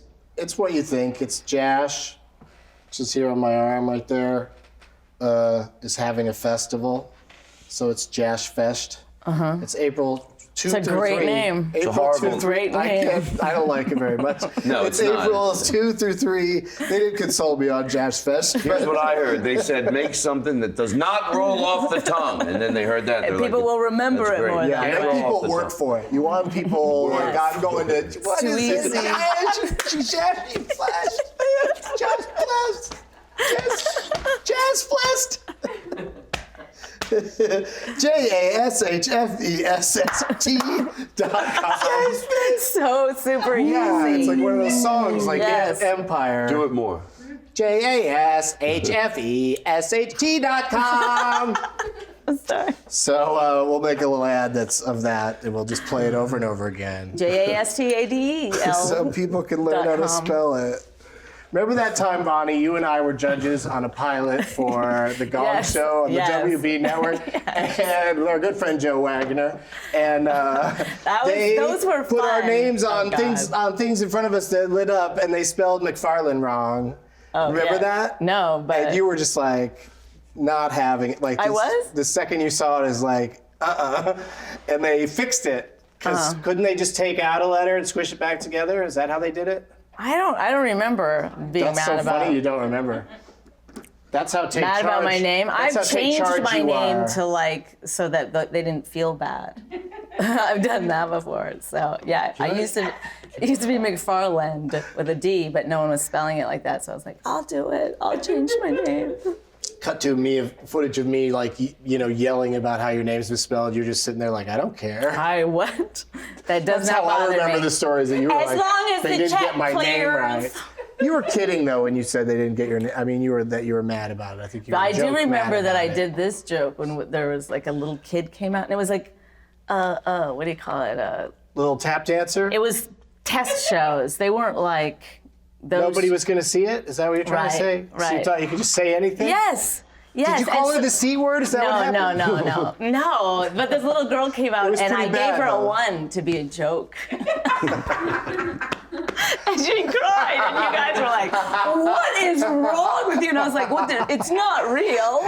what you think. It's Jash, which is here on my arm right there, is having a festival. So it's Jash Fest. It's April 2 It's a through great 3. name. April horrible- 2 through Great I name. I don't like it very much. No, it's it's not. April 2 through 3. They didn't console me on Jash Fest. Here's what I heard. They said make something that does not roll off the tongue, and then they heard that. And they're people like, will remember "That's it great." more Yeah, that and way. people Off the work tongue. for it. You want people like Yes. I'm going to what too is easy. it? Jazz Flash. Jazz Flash. Jazz Fest. JASHFESST.com. So super Yeah, easy. it's like one of those songs like Yes. Empire. Do it more. JASHFESHT.com. Sorry. So we'll make a little ad that's of that, and we'll just play it over and over again, JASTADEL. so people can learn how to .com. spell it. Remember that time, Bonnie, you and I were judges on a pilot for the Gong Yes, Show on yes. the WB network, and our good friend Joe Wagner, and they those were put our fun. names Oh, on God. things in front of us that lit up, and they spelled McFarlane wrong. Remember Yeah. that? No, but And you were just like not having it. Like I was? The second you saw it is like and they fixed it because couldn't they just take out a letter and squish it back together? Is that how they did it? I don't remember being That's mad so about funny you don't remember. That's how take mad charge. about my name. That's I've how take changed charge my you name are. to like so that they didn't feel bad. I've done that before. So yeah, it used to be McFarlane with a D, but no one was spelling it like that. So I was like, I'll do it. I'll change my name. Cut to footage of me like yelling about how your name's misspelled. You're just sitting there like I don't care. I what? That does That's not how I bother remember me. the stories that you were As like. long as they the didn't check get my name clears. right. You were kidding though when you said they didn't get your name. I mean, you were mad about it. I think you were. I do joke mad remember that about I it. did this joke when there was like a little kid came out and it was like, what do you call it? Little tap dancer. It was test shows. They weren't like those. Nobody was going to see it? Is that what you're trying to say? Right, So you right. thought you could just say anything? Yes. Yes. Did you call and it the C word? Is that what happened? No. But this little girl came out was and I pretty gave bad, her though. a 1 to be a joke. And she cried and you guys were like, what is wrong with you? And I was like, it's not real.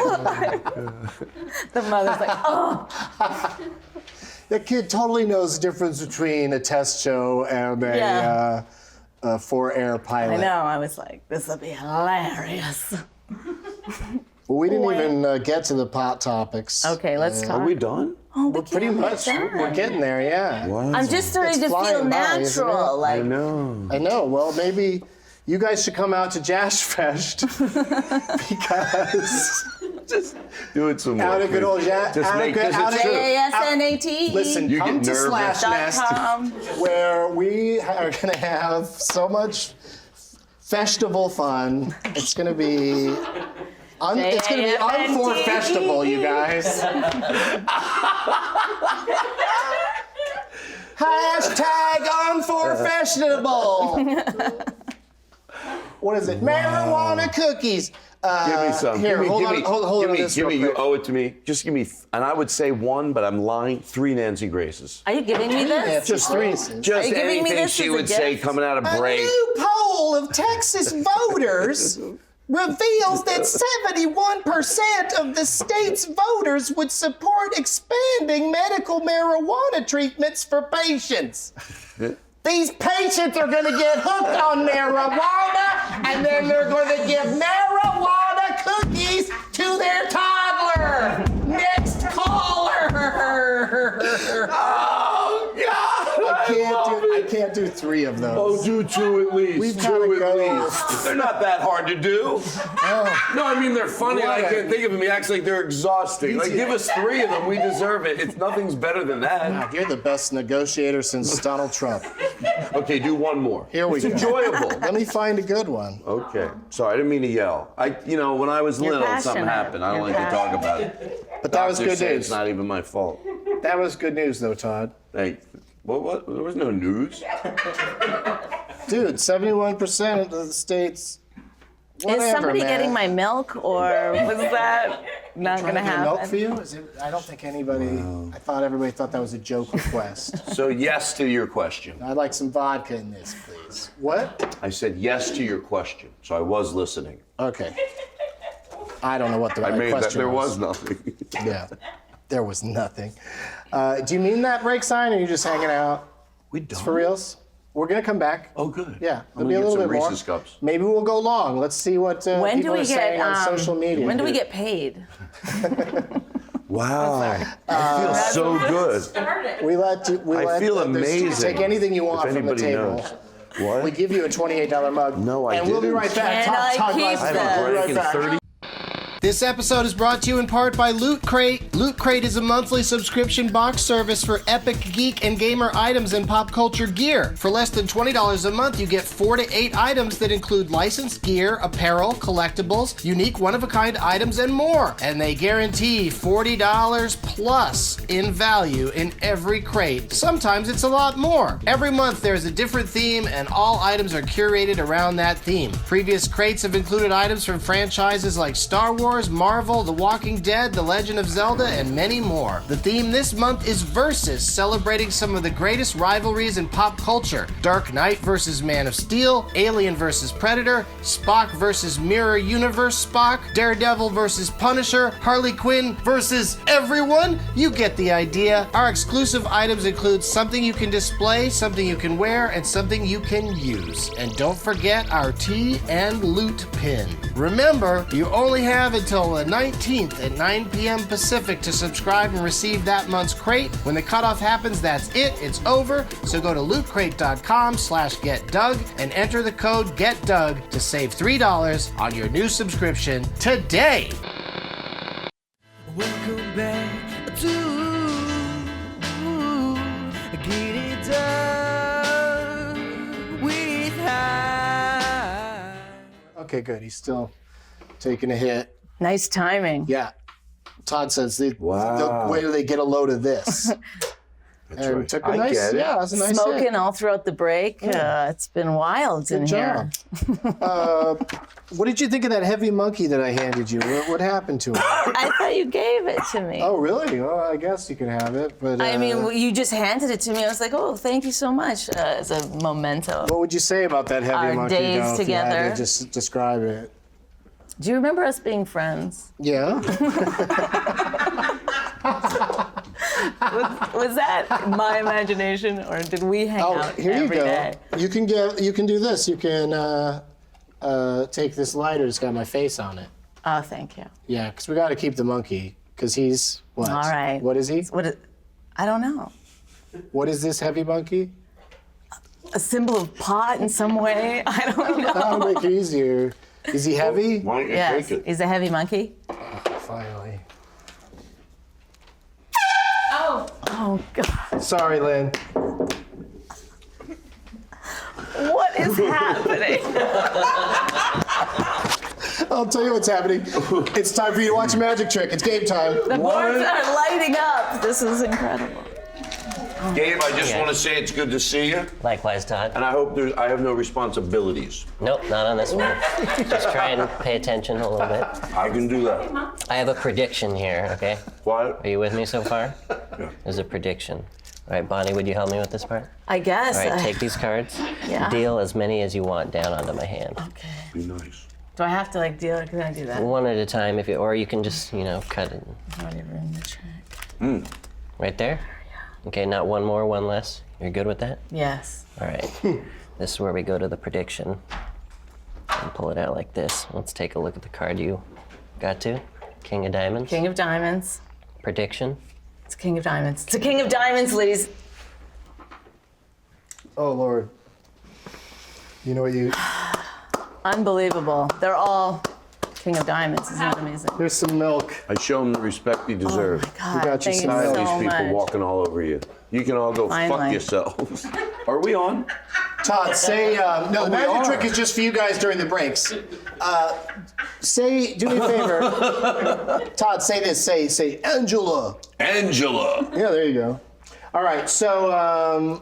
The mother's like, oh. That kid totally knows the difference between a test show and Yeah. a for-air pilot. I know. I was like, this will be hilarious. Well, we didn't even get to the pot topics. Okay, let's talk. Are we done? We're pretty much. We're getting there, yeah. Wow. I'm just starting It's to feel flying by, isn't it? natural. I Like, know. I know. Well, maybe you guys should come out to Jash Fest because Just do it some more. out of good old Just make this out of true. JASNAT. Listen, You come get to nervous. Slash Nest where we are going to have so much festival fun. It's going to be it's going to be unfor festival, you guys. Hashtag unfor festival. What is it? Marijuana cookies. Give me some. Here, give me, hold give on, me, hold give on me, this give real me. You quick. owe it to me. Just give me, and I would say one, but I'm lying. 3 Nancy Graces. Are you giving me this? Just three. Just Are you giving me anything this she as a would say gift? coming out of A break. new poll of Texas voters reveals that 71% of the state's voters would support expanding medical marijuana treatments for patients. These patients are going to get hooked on marijuana, and then they're going to give marijuana cookies to their toddler. Next caller. Oh God! I can't do 3 of those. Oh, do 2 at least. We've 2 gotta at go. least. They're not that hard to do. No, I mean they're funny. And I can't think of them. He acts like they're exhausting. Like, give us 3 of them. We deserve it. It's nothing's better than that. God, you're the best negotiator since Donald Trump. Okay, do one more. Here we it's go. enjoyable. Let me find a good one. Okay. Sorry, I didn't mean to yell. When I was You're little, something passionate. happened. I don't You're like to talk about it. But that was Doctors good say news. It's not even my fault. That was good news, though, Todd. Hey, what? There was no news. Dude, 71% of the states. Whatever, Is somebody man. getting my milk, or was that not going to Trying to get happen? milk for you? Is it, I don't think anybody. I thought everybody thought that was a joke request. So yes to your question. I'd like some vodka in this, please. What? I said yes to your question, so I was listening. Okay. I don't know what the I right made that. question There was nothing. Yeah, there was nothing. Do you mean that break sign, or are you just hanging out? We don't. It's for reals? We're gonna come back. Oh, good. Yeah, I'm there'll be a gonna little get bit some more. Reese's cups. Maybe we'll go long. Let's see what When do people we are saying get on social media. When do we get paid? Wow. I feel so good. Started. We let I feel amazing. Take anything you want If from the anybody table. knows. What? We give you a $28 mug. No, I And we'll be didn't. right back. Can I Talk keep less. I that? haven't We'll be drank in right back. 30. This episode is brought to you in part by Loot Crate. Loot Crate is a monthly subscription box service for epic geek and gamer items and pop culture gear. For less than $20 a month, you get 4 to 8 items that include licensed gear, apparel, collectibles, unique one-of-a-kind items, and more. And they guarantee $40 plus in value in every crate. Sometimes it's a lot more. Every month there's a different theme, and all items are curated around that theme. Previous crates have included items from franchises like Star Wars, Marvel, The Walking Dead, The Legend of Zelda, and many more. The theme this month is Versus, celebrating some of the greatest rivalries in pop culture. Dark Knight versus Man of Steel, Alien versus Predator, Spock versus Mirror Universe Spock, Daredevil versus Punisher, Harley Quinn versus everyone. You get the idea. Our exclusive items include something you can display, something you can wear, and something you can use. And don't forget our tea and loot pin. Remember, you only have until the 19th at 9 p.m. Pacific to subscribe and receive that month's crate. When the cutoff happens, that's it. It's over. So go to lootcrate.com/getdug and enter the code GETDUG to save $3 on your new subscription today. Welcome back to Get It Done with High. Okay, good. He's still taking a hit. Nice timing. Yeah. Todd says, Wow. where do they get a load of this? And right. took a I nice, get it. yeah, it was a nice Smoking hit. all throughout the break. It's been wild in Good here. job. What did you think of that heavy monkey that I handed you? What happened to it? I thought you gave it to me. Oh, really? Well, I guess you can have it, but I mean, you just handed it to me. I was like, oh, thank you so much. As a memento. what would you say about that heavy Our monkey? days though, if you had together. to just describe it. Do you remember us being friends? Yeah. Was that my imagination, or did we hang Oh, out here you every go. day? You can do this. You can take this lighter. It's got my face on it. Oh, thank you. Yeah, because we got to keep the monkey. Because he's what? All right. What is he? I don't know. What is this heavy monkey? A symbol of pot in some way? I don't know. That'll make it easier. Is he heavy? Why don't you Yes. take it? He's a heavy monkey. Finally. Oh, Oh, God. Sorry, Lynn. What is happening? I'll tell you what's happening. It's time for you to watch a magic trick. It's game time. The boards are lighting up. This is incredible. Gabe, I just want to say it's good to see you, Likewise, Todd. and I hope I have no responsibilities. Nope, not on this one. Just try and pay attention a little bit. I can do that. I have a prediction here, okay? What? Are you with me so far? Yeah. There's a prediction. All right, Bonnie, would you help me with this part? I guess. All right, take these cards. Yeah. Deal as many as you want down onto my hand. Okay. Be nice. Do I have to like deal? Can I do that? One at a time, if you, or you can just, cut it. Whatever in the track. Right there? Okay, not one more, one less. You're good with that? Yes. All right. This is where we go to the prediction. And pull it out like this. Let's take a look at the card you got to. King of Diamonds. King of Diamonds. Prediction. It's King of Diamonds. It's a King of Diamonds, ladies. Oh Lord. You know what you? Unbelievable. They're all King of Diamonds. Isn't that amazing? There's some milk. I show them the respect you deserve. God, got you thank some you milk. so These people much. walking all over you. You can all go fuck Finally. yourselves. Are we on? Todd, say no. The we magic are. trick is just for you guys during the breaks. Say, do me a favor. Todd, say this. Say, Angela. Angela. Yeah, there you go. All right. So,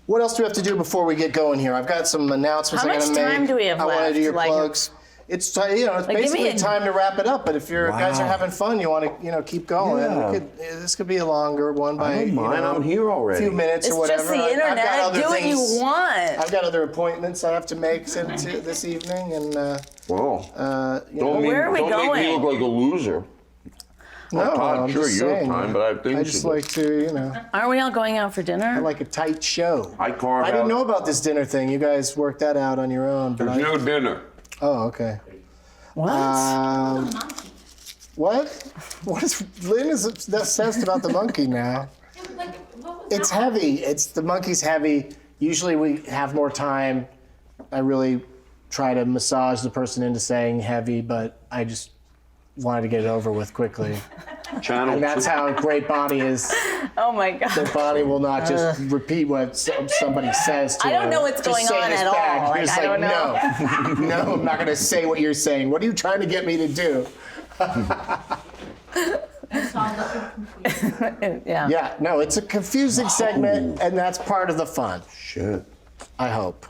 what else do we have to do before we get going here? I've got some announcements How I gotta much make. time do we have I want to left? do your Like- plugs. It's it's Like, give me basically a- time to wrap it up. But if your guys are Wow. having fun, you want to keep going. Yeah. This could be a longer one by I don't mind. I'm here a already. few minutes It's or whatever. just the I've got internet. other Do what you things- want. I've got other appointments I have to make this evening, and Whoa. you know, where are we don't make me going? look like a loser. no, Todd, I'm sure, just you have saying, time, but I have things I to just do. like to, Aren't we all going out for dinner? I like a tight show. I carve I didn't out- know about this dinner thing. You guys worked that out on your own. But There's no dinner. Oh, okay. What? What? What is Lynn is obsessed about the monkey now? Like, what was It's that? heavy. The monkey's heavy. Usually we have more time. I really try to massage the person into saying heavy, but I just wanted to get it over with quickly. Channel And that's two. how great Bonnie is. Oh my God. That Bonnie will not just repeat what somebody says to her. I don't know what's Just going say on this at back. all. You're Like, just I don't no, no, I'm not going to say what you're saying. What are you trying to get me to do? Yeah. Yeah, no, it's a confusing segment, and that's part of the fun, Shit. I hope.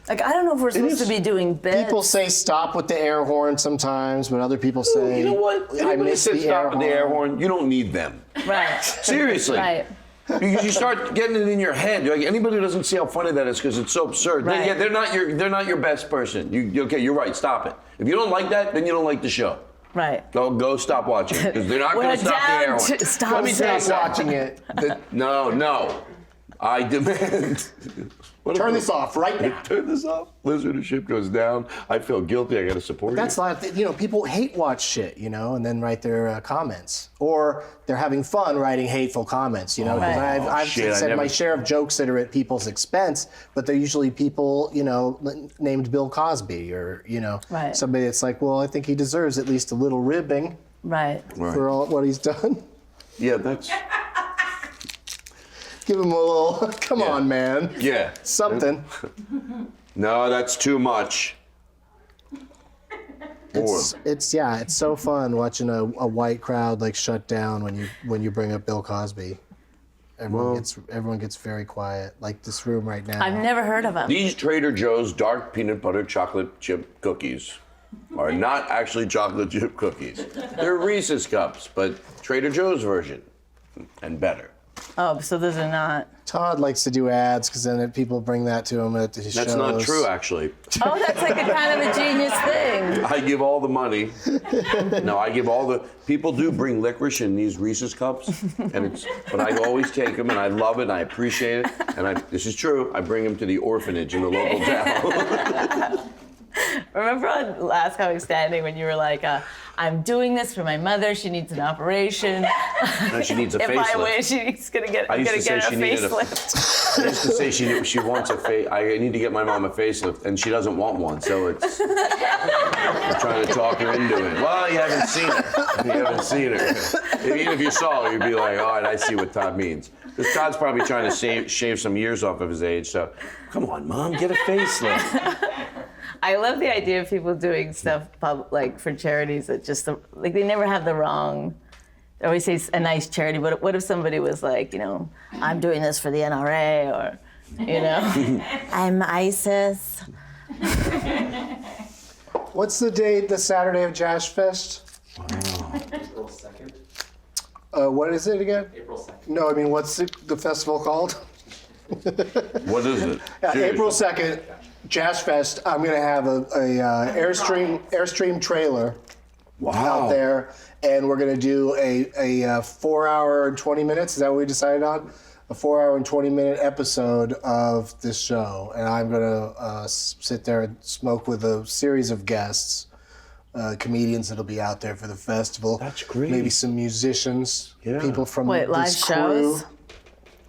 Like, I don't know if we're supposed to be doing bits. People say stop with the air horn sometimes, but other people say, You know what? I Anybody miss says the stop air with the air horn, you don't need them. Right. Seriously. Right. Because you start getting it in your head. You're like, anybody who doesn't see how funny that is because it's so absurd. Right. They're not your best person. Okay, you're right. Stop it. If you don't like that, then you don't like the show. Right. Go stop watching because they're not going We're to stop the down air horn. to- stop Let me tell you Stop something. watching it. No. I demand. What Turn if- this off right now. Turn this off. Listenership goes down. I feel guilty. I got to support That's you. not, people hate watch shit, and then write their comments. Or they're having fun writing hateful comments, 'cause Right. I've Shit, I said my never- share of jokes that are at people's expense, but they're usually people, named Bill Cosby or, Right. somebody that's like, well, I think he deserves at least a little ribbing Right. for all what he's done. Yeah, that's. Give him a little, come on, man. Yeah. Something. No, that's too much. It's so fun watching a white crowd like shut down when you bring up Bill Cosby. Everyone gets very quiet, like this room right now. I've never heard of him. These Trader Joe's dark peanut butter chocolate chip cookies are not actually chocolate chip cookies. They're Reese's cups, but Trader Joe's version and better. Oh, so those are not. Todd likes to do ads because then people bring that to him at his shows. That's not true, actually. Oh, that's like a kind of a genius thing. I give all the money. No, I give all the. People do bring licorice in these Reese's cups, but I always take them, and I love it, and I appreciate it, and this is true. I bring them to the orphanage in the local town. Remember on Last Comic Standing when you were like, I'm doing this for my mother. She needs an operation. No, she needs a If I facelift. win, she's gonna get. I I'm used gonna to say get she a needed a- facelift. I used to say she wants a face. I need to get my mom a facelift, and she doesn't want one. So I'm trying to talk her into it. Well, you haven't seen her. You haven't seen her. Even if you saw her, you'd be like, all right, I see what Todd means. Because Todd's probably trying to shave some years off of his age. So, come on, Mom, get a facelift. I love the idea of people doing stuff like for charities that just like they never have the wrong I always say a nice charity, but what if somebody was like, I'm doing this for the NRA, or, I'm ISIS. What's the date, the Saturday of Jazz Fest? April 2nd. What is it again? April 2nd. No, I mean, what's the festival called? What is it? April 2nd, Jazz Fest. I'm going to have a Airstream trailer out there, and we're going to do a 4 hour and 20 minutes. Is that what we decided on? A 4 hour and 20 minute episode of this show, and I'm going to sit there and smoke with a series of guests. Comedians that'll be out there for the festival. That's great. Maybe some musicians, people from Wait, live this crew. shows?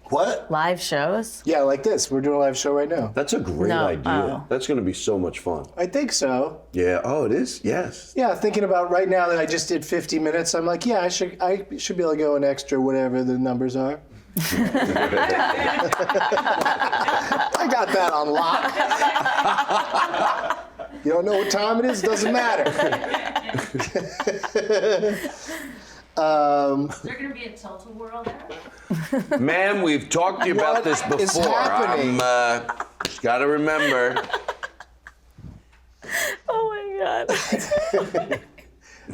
What? Live shows? Yeah, like this. We're doing a live show right now. That's a great idea. That's going to be so much fun. I think so. Yeah. Oh, it is? Yes. Yeah, thinking about right now that I just did 50 minutes, I'm like, yeah, I should be able to go an extra whatever the numbers are. I got that on lock. You don't know what time it is? Doesn't matter. Is there going to be a tilt-a-whirl there? Ma'am, we've talked to you about this before. is happening? Just got to remember. Oh my God.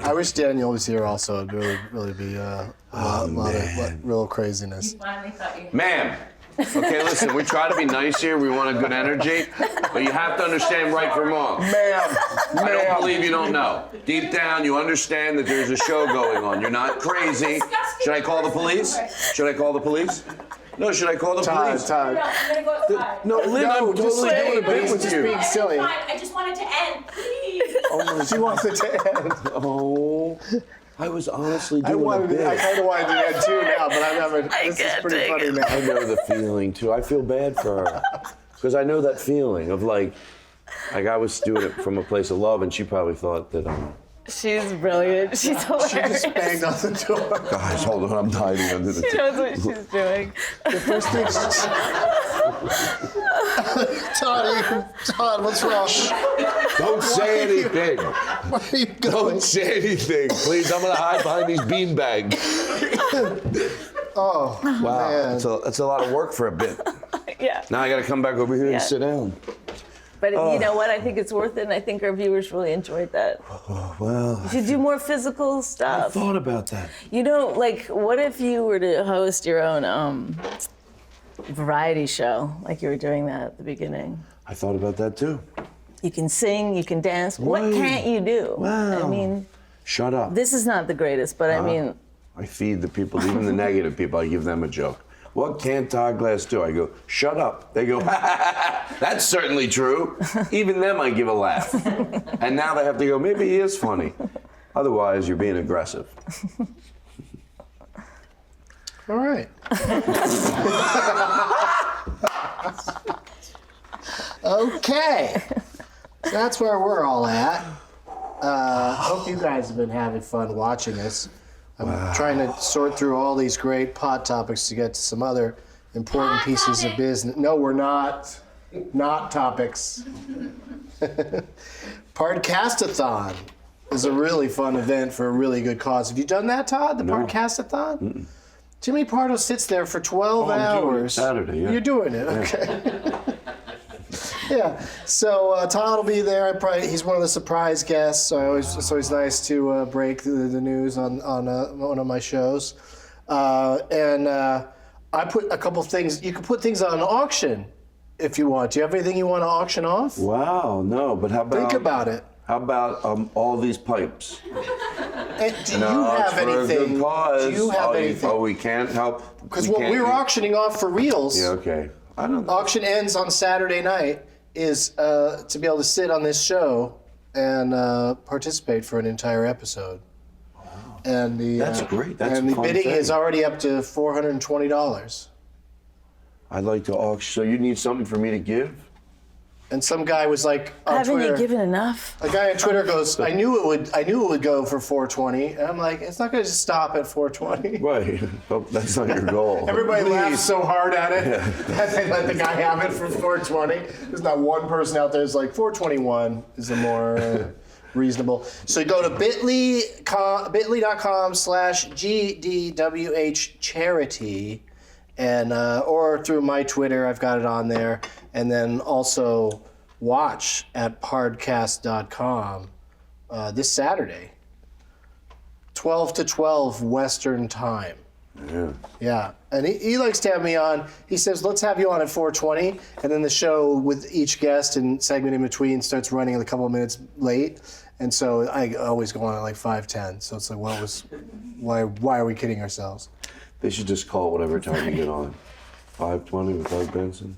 I wish Daniel was here also. It'd really be a lot of real craziness. Finally thought you. Ma'am. Okay, listen, we try to be nice here. We want a good energy. But you have to understand right from wrong. Ma'am. I don't believe you don't know. Deep down, you understand that there's a show going on. You're not crazy. Should I call the police? Should I call the police? No, should I call the police? Todd. No, I'm going to go outside. No, Lynn, I'm just totally say doing it, a but bit it was with just you. being silly. Fine. I just want it to end, please. She wants it to end. Oh, I was honestly doing a I bit. kind of wanted to end too now, but I never. This is pretty funny now. I know the feeling too. I feel bad for her because I know that feeling of like I was doing it from a place of love, and she probably thought that. She's brilliant. She's hilarious. She just banged on the door. Guys, hold on, I'm hiding under the. She knows what she's doing. The first thing. Todd, what's wrong? Don't say anything. Where are you going? Don't say anything, please. I'm gonna hide behind these beanbags. Oh, Wow, man. that's a lot of work for a bit. Yeah. Now I gotta come back over here and sit down. But you know what? I think it's worth it, and I think our viewers really enjoyed that. Well, You should do more physical I stuff. thought about that. Like, what if you were to host your own variety show, like you were doing that at the beginning? I thought about that too. You can sing, you can dance. What Right. can't you do? Wow. I mean, Shut up. this is not the greatest, but I mean, I feed the people, even the negative people, I give them a joke. What can't Todd Glass do? I go, shut up. They go, ha, ha, ha, ha. That's certainly true. Even them I give a laugh. And now they have to go, maybe he is funny. Otherwise, you're being aggressive. All right. Okay. So that's where we're all at. Hope you guys have been having fun watching us. I'm trying to sort through all these great pot topics to get to some other important pieces of business. No, we're not. Not topics. Podcastathon is a really fun event for a really good cause. Have you done that, Todd? The Podcastathon? Jimmy Pardo sits there for 12 I'm doing it hours. Saturday, yeah. You're doing it, okay. Yeah, so Todd will be there. He's one of the surprise guests, so it's always nice to break the news on one of my shows. And I put a couple things. You can put things on auction if you want. Do you have anything you want to auction off? Wow, no, but how about... Think about it. How about all these pipes? And do you No, it's have for a anything? good cause. Do you have anything? Oh, we can't help. Because what we're auctioning off for reals. Yeah, okay. I don't know. Auction ends on Saturday night. Is to be able to sit on this show and participate for an entire episode. Wow. And That's great. That's and a the fun bidding thing. is already up to $420. I'd like to auction. So you need something for me to give? And some guy was like on haven't Twitter. you given enough? A guy on Twitter goes, I knew it would go for $420. And I'm like, it's not going to just stop at $420. Right. Oh, that's not your goal. Everybody Please. laughs so hard at it that they let the guy have it for $420. There's not one person out there who's like, $421 is a more reasonable. So go to bit.com/GDWH charity, and or through my Twitter, I've got it on there, and then also watch at pardcast.com this Saturday, 12 to 12 Western time. Yeah, and he likes to have me on. He says, let's have you on at 4:20, and then the show with each guest and segment in between starts running a couple of minutes late, and so I always go on at like 5:10. So it's like, why are we kidding ourselves? They should just call it whatever time you get on. 5:20 with Doug Benson.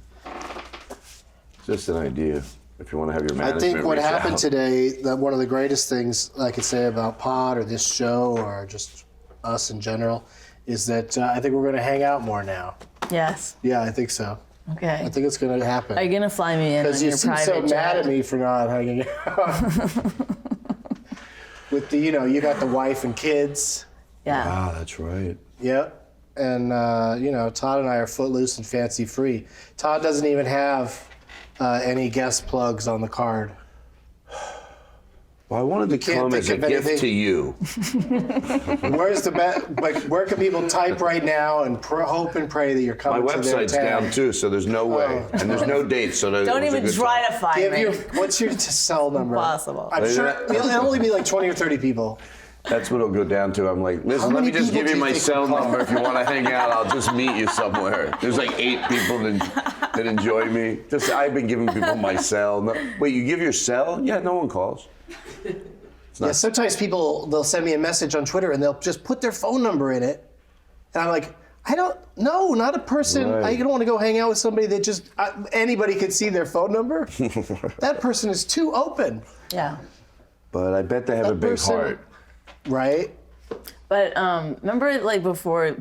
Just an idea. If you want to have your management I think what reach happened out. today, that one of the greatest things I could say about Pod or this show or just us in general, is that I think we're going to hang out more now. Yes. Yeah, I think so. Okay. I think it's going to happen. Are you gonna fly me in on Because you your seem private so jet? mad at me for not hanging out. With the, you got the wife and kids. Yeah. Ah, that's right. Yep. And, Todd and I are footloose and fancy free. Todd doesn't even have any guest plugs on the card. Well, I wanted to can't come as a think of gift anything. to you. Where's the where can people type right now and hope and pray that you're My coming to their website's town? down too, so there's no way. And there's no date, so that Don't was a even good try time. to find Give me. what's your cell number? Impossible. I'm sure it'll only be like 20 or 30 people. That's what it'll go down to. I'm like, listen, How let me many just people give do you you my think cell will call? number. If you want to hang out, I'll just meet you somewhere. There's like 8 people that enjoy me. I've been giving people my cell. No, wait, you give your cell? Yeah, no one calls. Yeah, sometimes they'll send me a message on Twitter and they'll just put their phone number in it. And I'm like, not a person. Right. I don't want to go hang out with somebody that just, anybody could see their phone number. That person is too open. Yeah. But I bet they have a big heart. Right? But remember, like before,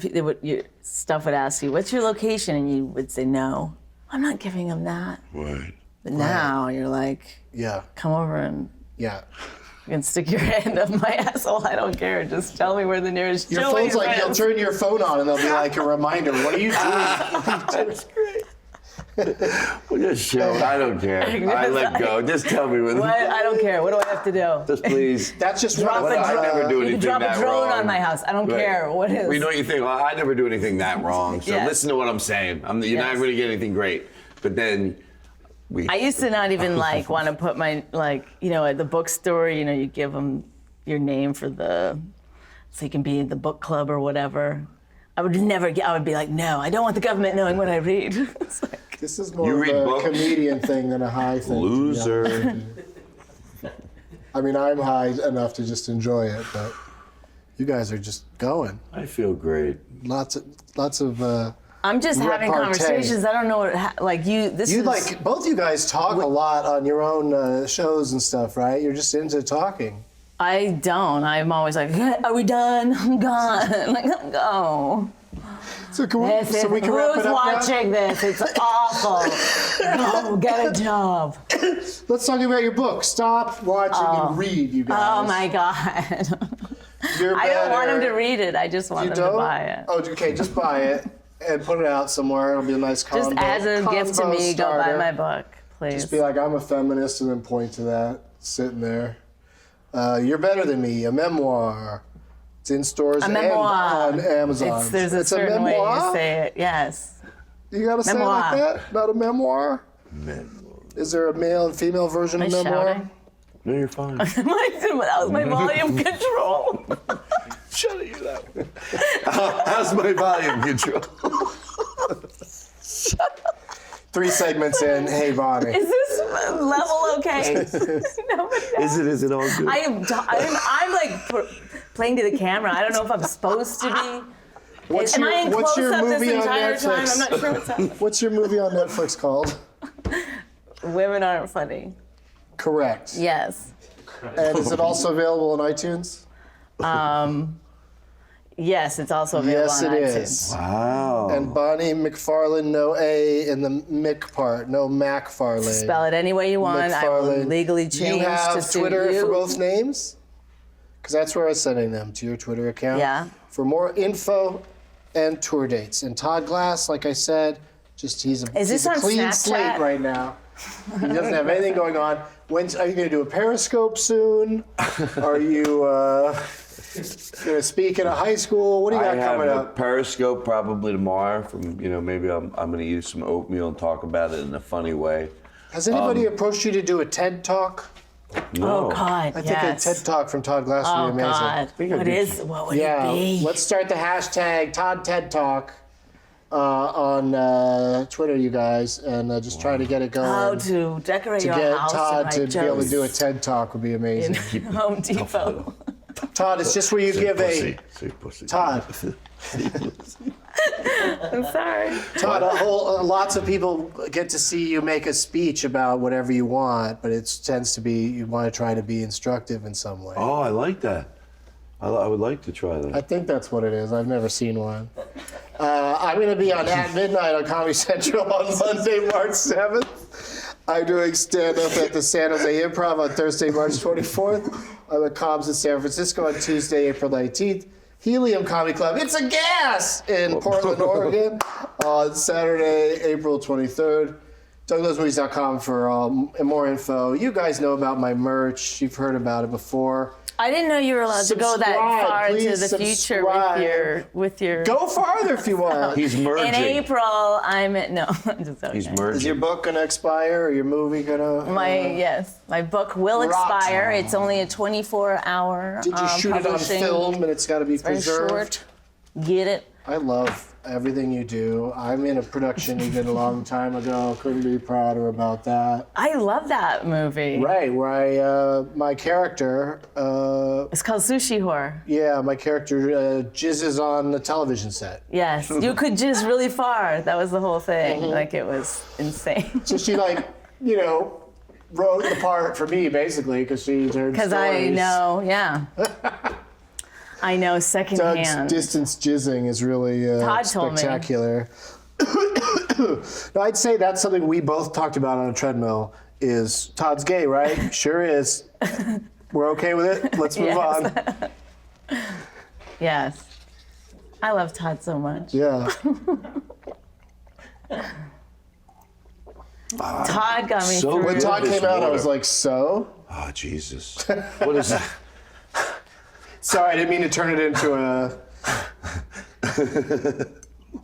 stuff would ask you, "What's your location?" and you would say, "No, I'm not giving them that." Right. But now you're like, Yeah. "Come over and Yeah. you can stick your hand up my asshole. I don't care. Just tell me where the nearest Your chili phone's like, you'll is." turn your phone on and there'll be like a reminder. What are you doing? That's great. Well, just show. I don't care. I let go. Just tell me when. What? I don't care. What do I have to do? Just please. That's just Drop one a of I never do You anything can drop that a drone wrong. on my house. I don't Right. care. What is? Well, you know what you think? Well, I never do anything that wrong. So Yes. listen to what I'm saying. You're not Yes. going to get anything great. But then I used to not even want to put my at the bookstore. You give them your name so you can be in the book club or whatever. I would be like, no, I don't want the government knowing what I read. It's like, This is more You of read a books? comedian thing than a high thing. to be honest Loser. with you. I mean, I'm high enough to just enjoy it, but you guys are just going. I feel great. Lots of. I'm just having Repartee. conversations. I don't know what This You is both you guys talk a lot on your own shows and stuff, right? You're just into talking. I don't. I'm always like, are we done? I'm gone. Like, go. So can we, This so we is, can wrap who's it up now? watching this? It's awful. Go get a job. Let's talk about your book. Stop watching and read, you guys. Oh my God. You're I don't want him better. to read it. I just want You him don't? to buy it. Oh, okay. Just buy it and put it out somewhere. It'll be a nice combo. Just as a gift to combo me, go buy starter. my book, please. Just be like, I'm a feminist, and then point to that sitting there. You're Better Than Me, a memoir. It's in stores and memoir. on Amazon. There's a It's certain way memoir? you say it. Yes. You gotta say it Memoir. like that? Not a memoir? Is there a male and female version Am I of memoir? shouting? No, you're fine. That was my volume control. Shut it, you that. How's my volume control? 3 segments in. Hey, Bonnie. Is this level okay? Nobody knows. Is it all good? I'm like playing to the camera. I don't know if I'm supposed to be. What's Am I in what's close your up this movie on entire time? Netflix? I'm not sure what's happening. What's your movie on Netflix called? Women aren't funny. Correct. Yes. And is it also available on iTunes? Yes, it's also available Yes, on it iTunes. is. Wow. And Bonnie McFarlane, no A in the Mick part, no McFarlane. Spell it any way you want. I will McFarlane. legally Do you change to have suit Twitter you. for both names? Because that's where I was sending them, to your Twitter account. Yeah. For more info and tour dates. And Todd Glass, like I said, he's this a on clean Snapchat? slate right now. He doesn't have anything going on. Are you going to do a Periscope soon? Are you going to speak at a high school? What do you got I have coming a up? Periscope probably tomorrow. Maybe I'm going to use some oatmeal and talk about it in a funny way. Has anybody approached you to do a TED Talk? No. Oh God, I think a TED Talk from Todd Glass would be amazing. What would it be? Let's start the hashtag Todd TED Talk on Twitter, you guys, and just try to get it going. How to decorate to your get house Todd and to be able to do a TED Talk would be amazing. in Home Depot. Todd, it's just where you give Say pussy. Todd. I'm sorry. Todd, lots of people get to see you make a speech about whatever you want, but it tends to be you want to try to be instructive in some way. Oh, I like that. I would like to try that. I think that's what it is. I've never seen one. I'm going to be on At Midnight on Comedy Central on Monday, March 7th. I'm doing stand-up at the San Jose Improv on Thursday, March 24th. I'm at Cobb's in San Francisco on Tuesday, April 19th. Helium Comedy Club, It's a Gas in Portland, Oregon on Saturday, April 23rd. DougLovesMovies.com for more info. You guys know about my merch. You've heard about it before. I didn't know you were allowed to go that far into the future with your. Go farther if you want. He's merging. In April, I'm just joking. He's merging. Is your book gonna expire or your movie gonna? My book will expire. It's only a 24-hour. Did you shoot it on film and it's got to be preserved? Very short. Get it? I love everything you do. I'm in a production you did a long time ago. Couldn't be prouder about that. I love that movie. Right, where my character. It's called Sushi Horror. Yeah, my character jizzes on the television set. Yes, you could jizz really far. That was the whole thing. Like, it was insane. So she wrote the part for me, basically, because she heard Because I know, yeah. I know secondhand. Doug's distance jizzing is really spectacular. No, I'd say that's something we both talked about on a treadmill. Is Todd's gay, right? Sure is. We're okay with it. Let's move on. Yes. I love Todd so much. Yeah. Todd got me So through. When Todd came out, I was water. like, so? Oh, Jesus. What is that? Sorry, I didn't mean to turn it into a.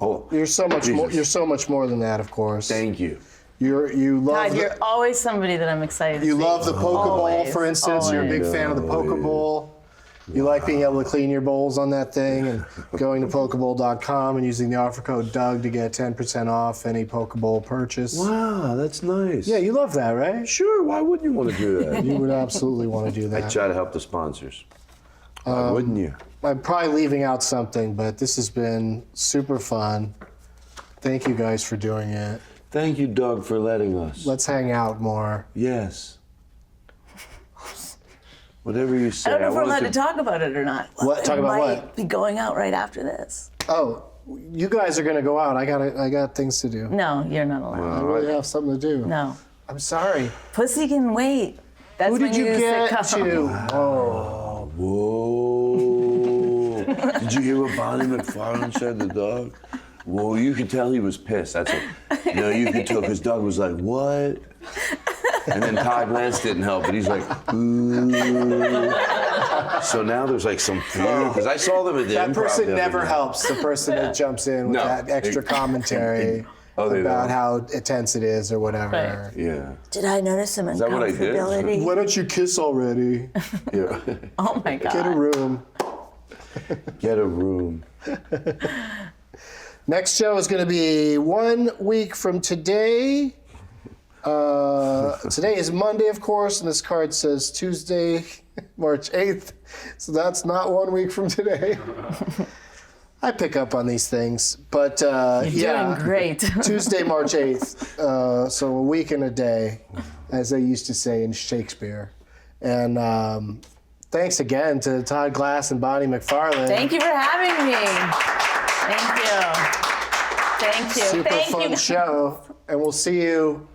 Oh, You're so much Jesus. more. You're so much more than that, of course. Thank you. You love. Todd, you're always somebody that I'm excited to You see. love the Pokeball, Always, for instance. You're a big fan of the Pokeball. You like being able to clean your bowls on that thing and going to Pokeball.com and using the offer code Doug to get 10% off any Pokeball purchase. Wow, that's nice. Yeah, you love that, right? Sure, why wouldn't you want to do that? You would absolutely want to do I that. try to help the sponsors. Why wouldn't you? I'm probably leaving out something, but this has been super fun. Thank you guys for doing it. Thank you, Doug, for letting us. Let's hang out more. Yes. Whatever you say. I don't know if we're wanted allowed to talk about it or not. What? Talk about might what? be going out right after this. Oh, you guys are gonna go out. I got things to do. No, you're not allowed. I really have something to do. No. I'm sorry. Pussy can wait. That's Who when did you use get sitcom. to? Oh. Whoa. Did you hear what Bonnie McFarlane said to Doug? Whoa, you could tell he was pissed. That's it. You could tell because Doug was like, what? And then Todd Glass didn't help, but he's like, ooh. So now there's like some fear, because I saw them at the That improv person the other never night. helps. The person that jumps in with No. that extra commentary they about don't. how intense it is or whatever. Right. Yeah. Did I notice some that what I did? uncomfortability? Why don't you kiss already? Yeah. Oh my God. Get a room. Get a room. Next show is going to be 1 week from today. Today is Monday, of course, and this card says Tuesday, March 8th. So that's not 1 week from today. I pick up on these things, but You're doing great. Tuesday, March 8th. So a week and a day, as they used to say in Shakespeare. And thanks again to Todd Glass and Bonnie McFarlane. Thank you for having me. Thank you. Thank you. Super Thank fun you. show. And we'll see you.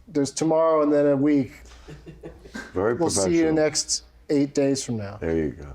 There's tomorrow and then a week. Very We'll professional. see you next 8 days from now. There you go.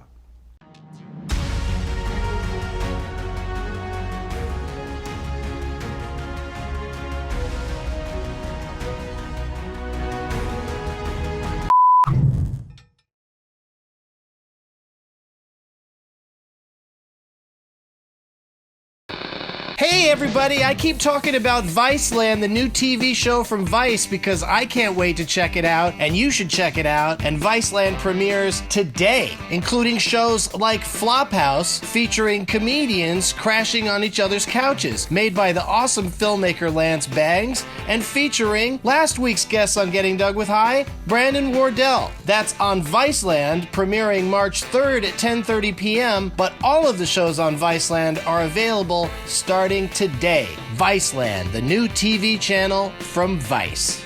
Hey everybody, I keep talking about Viceland, the new TV show from Vice, because I can't wait to check it out, and you should check it out. And Viceland premieres today, including shows like Flophouse, featuring comedians crashing on each other's couches, made by the awesome filmmaker Lance Bangs, and featuring last week's guests on Getting Dug with High, Brandon Wardell. That's on Viceland, premiering March 3rd at 10:30 p.m., but all of the shows on Viceland are available starting today. Viceland, the new TV channel from Vice.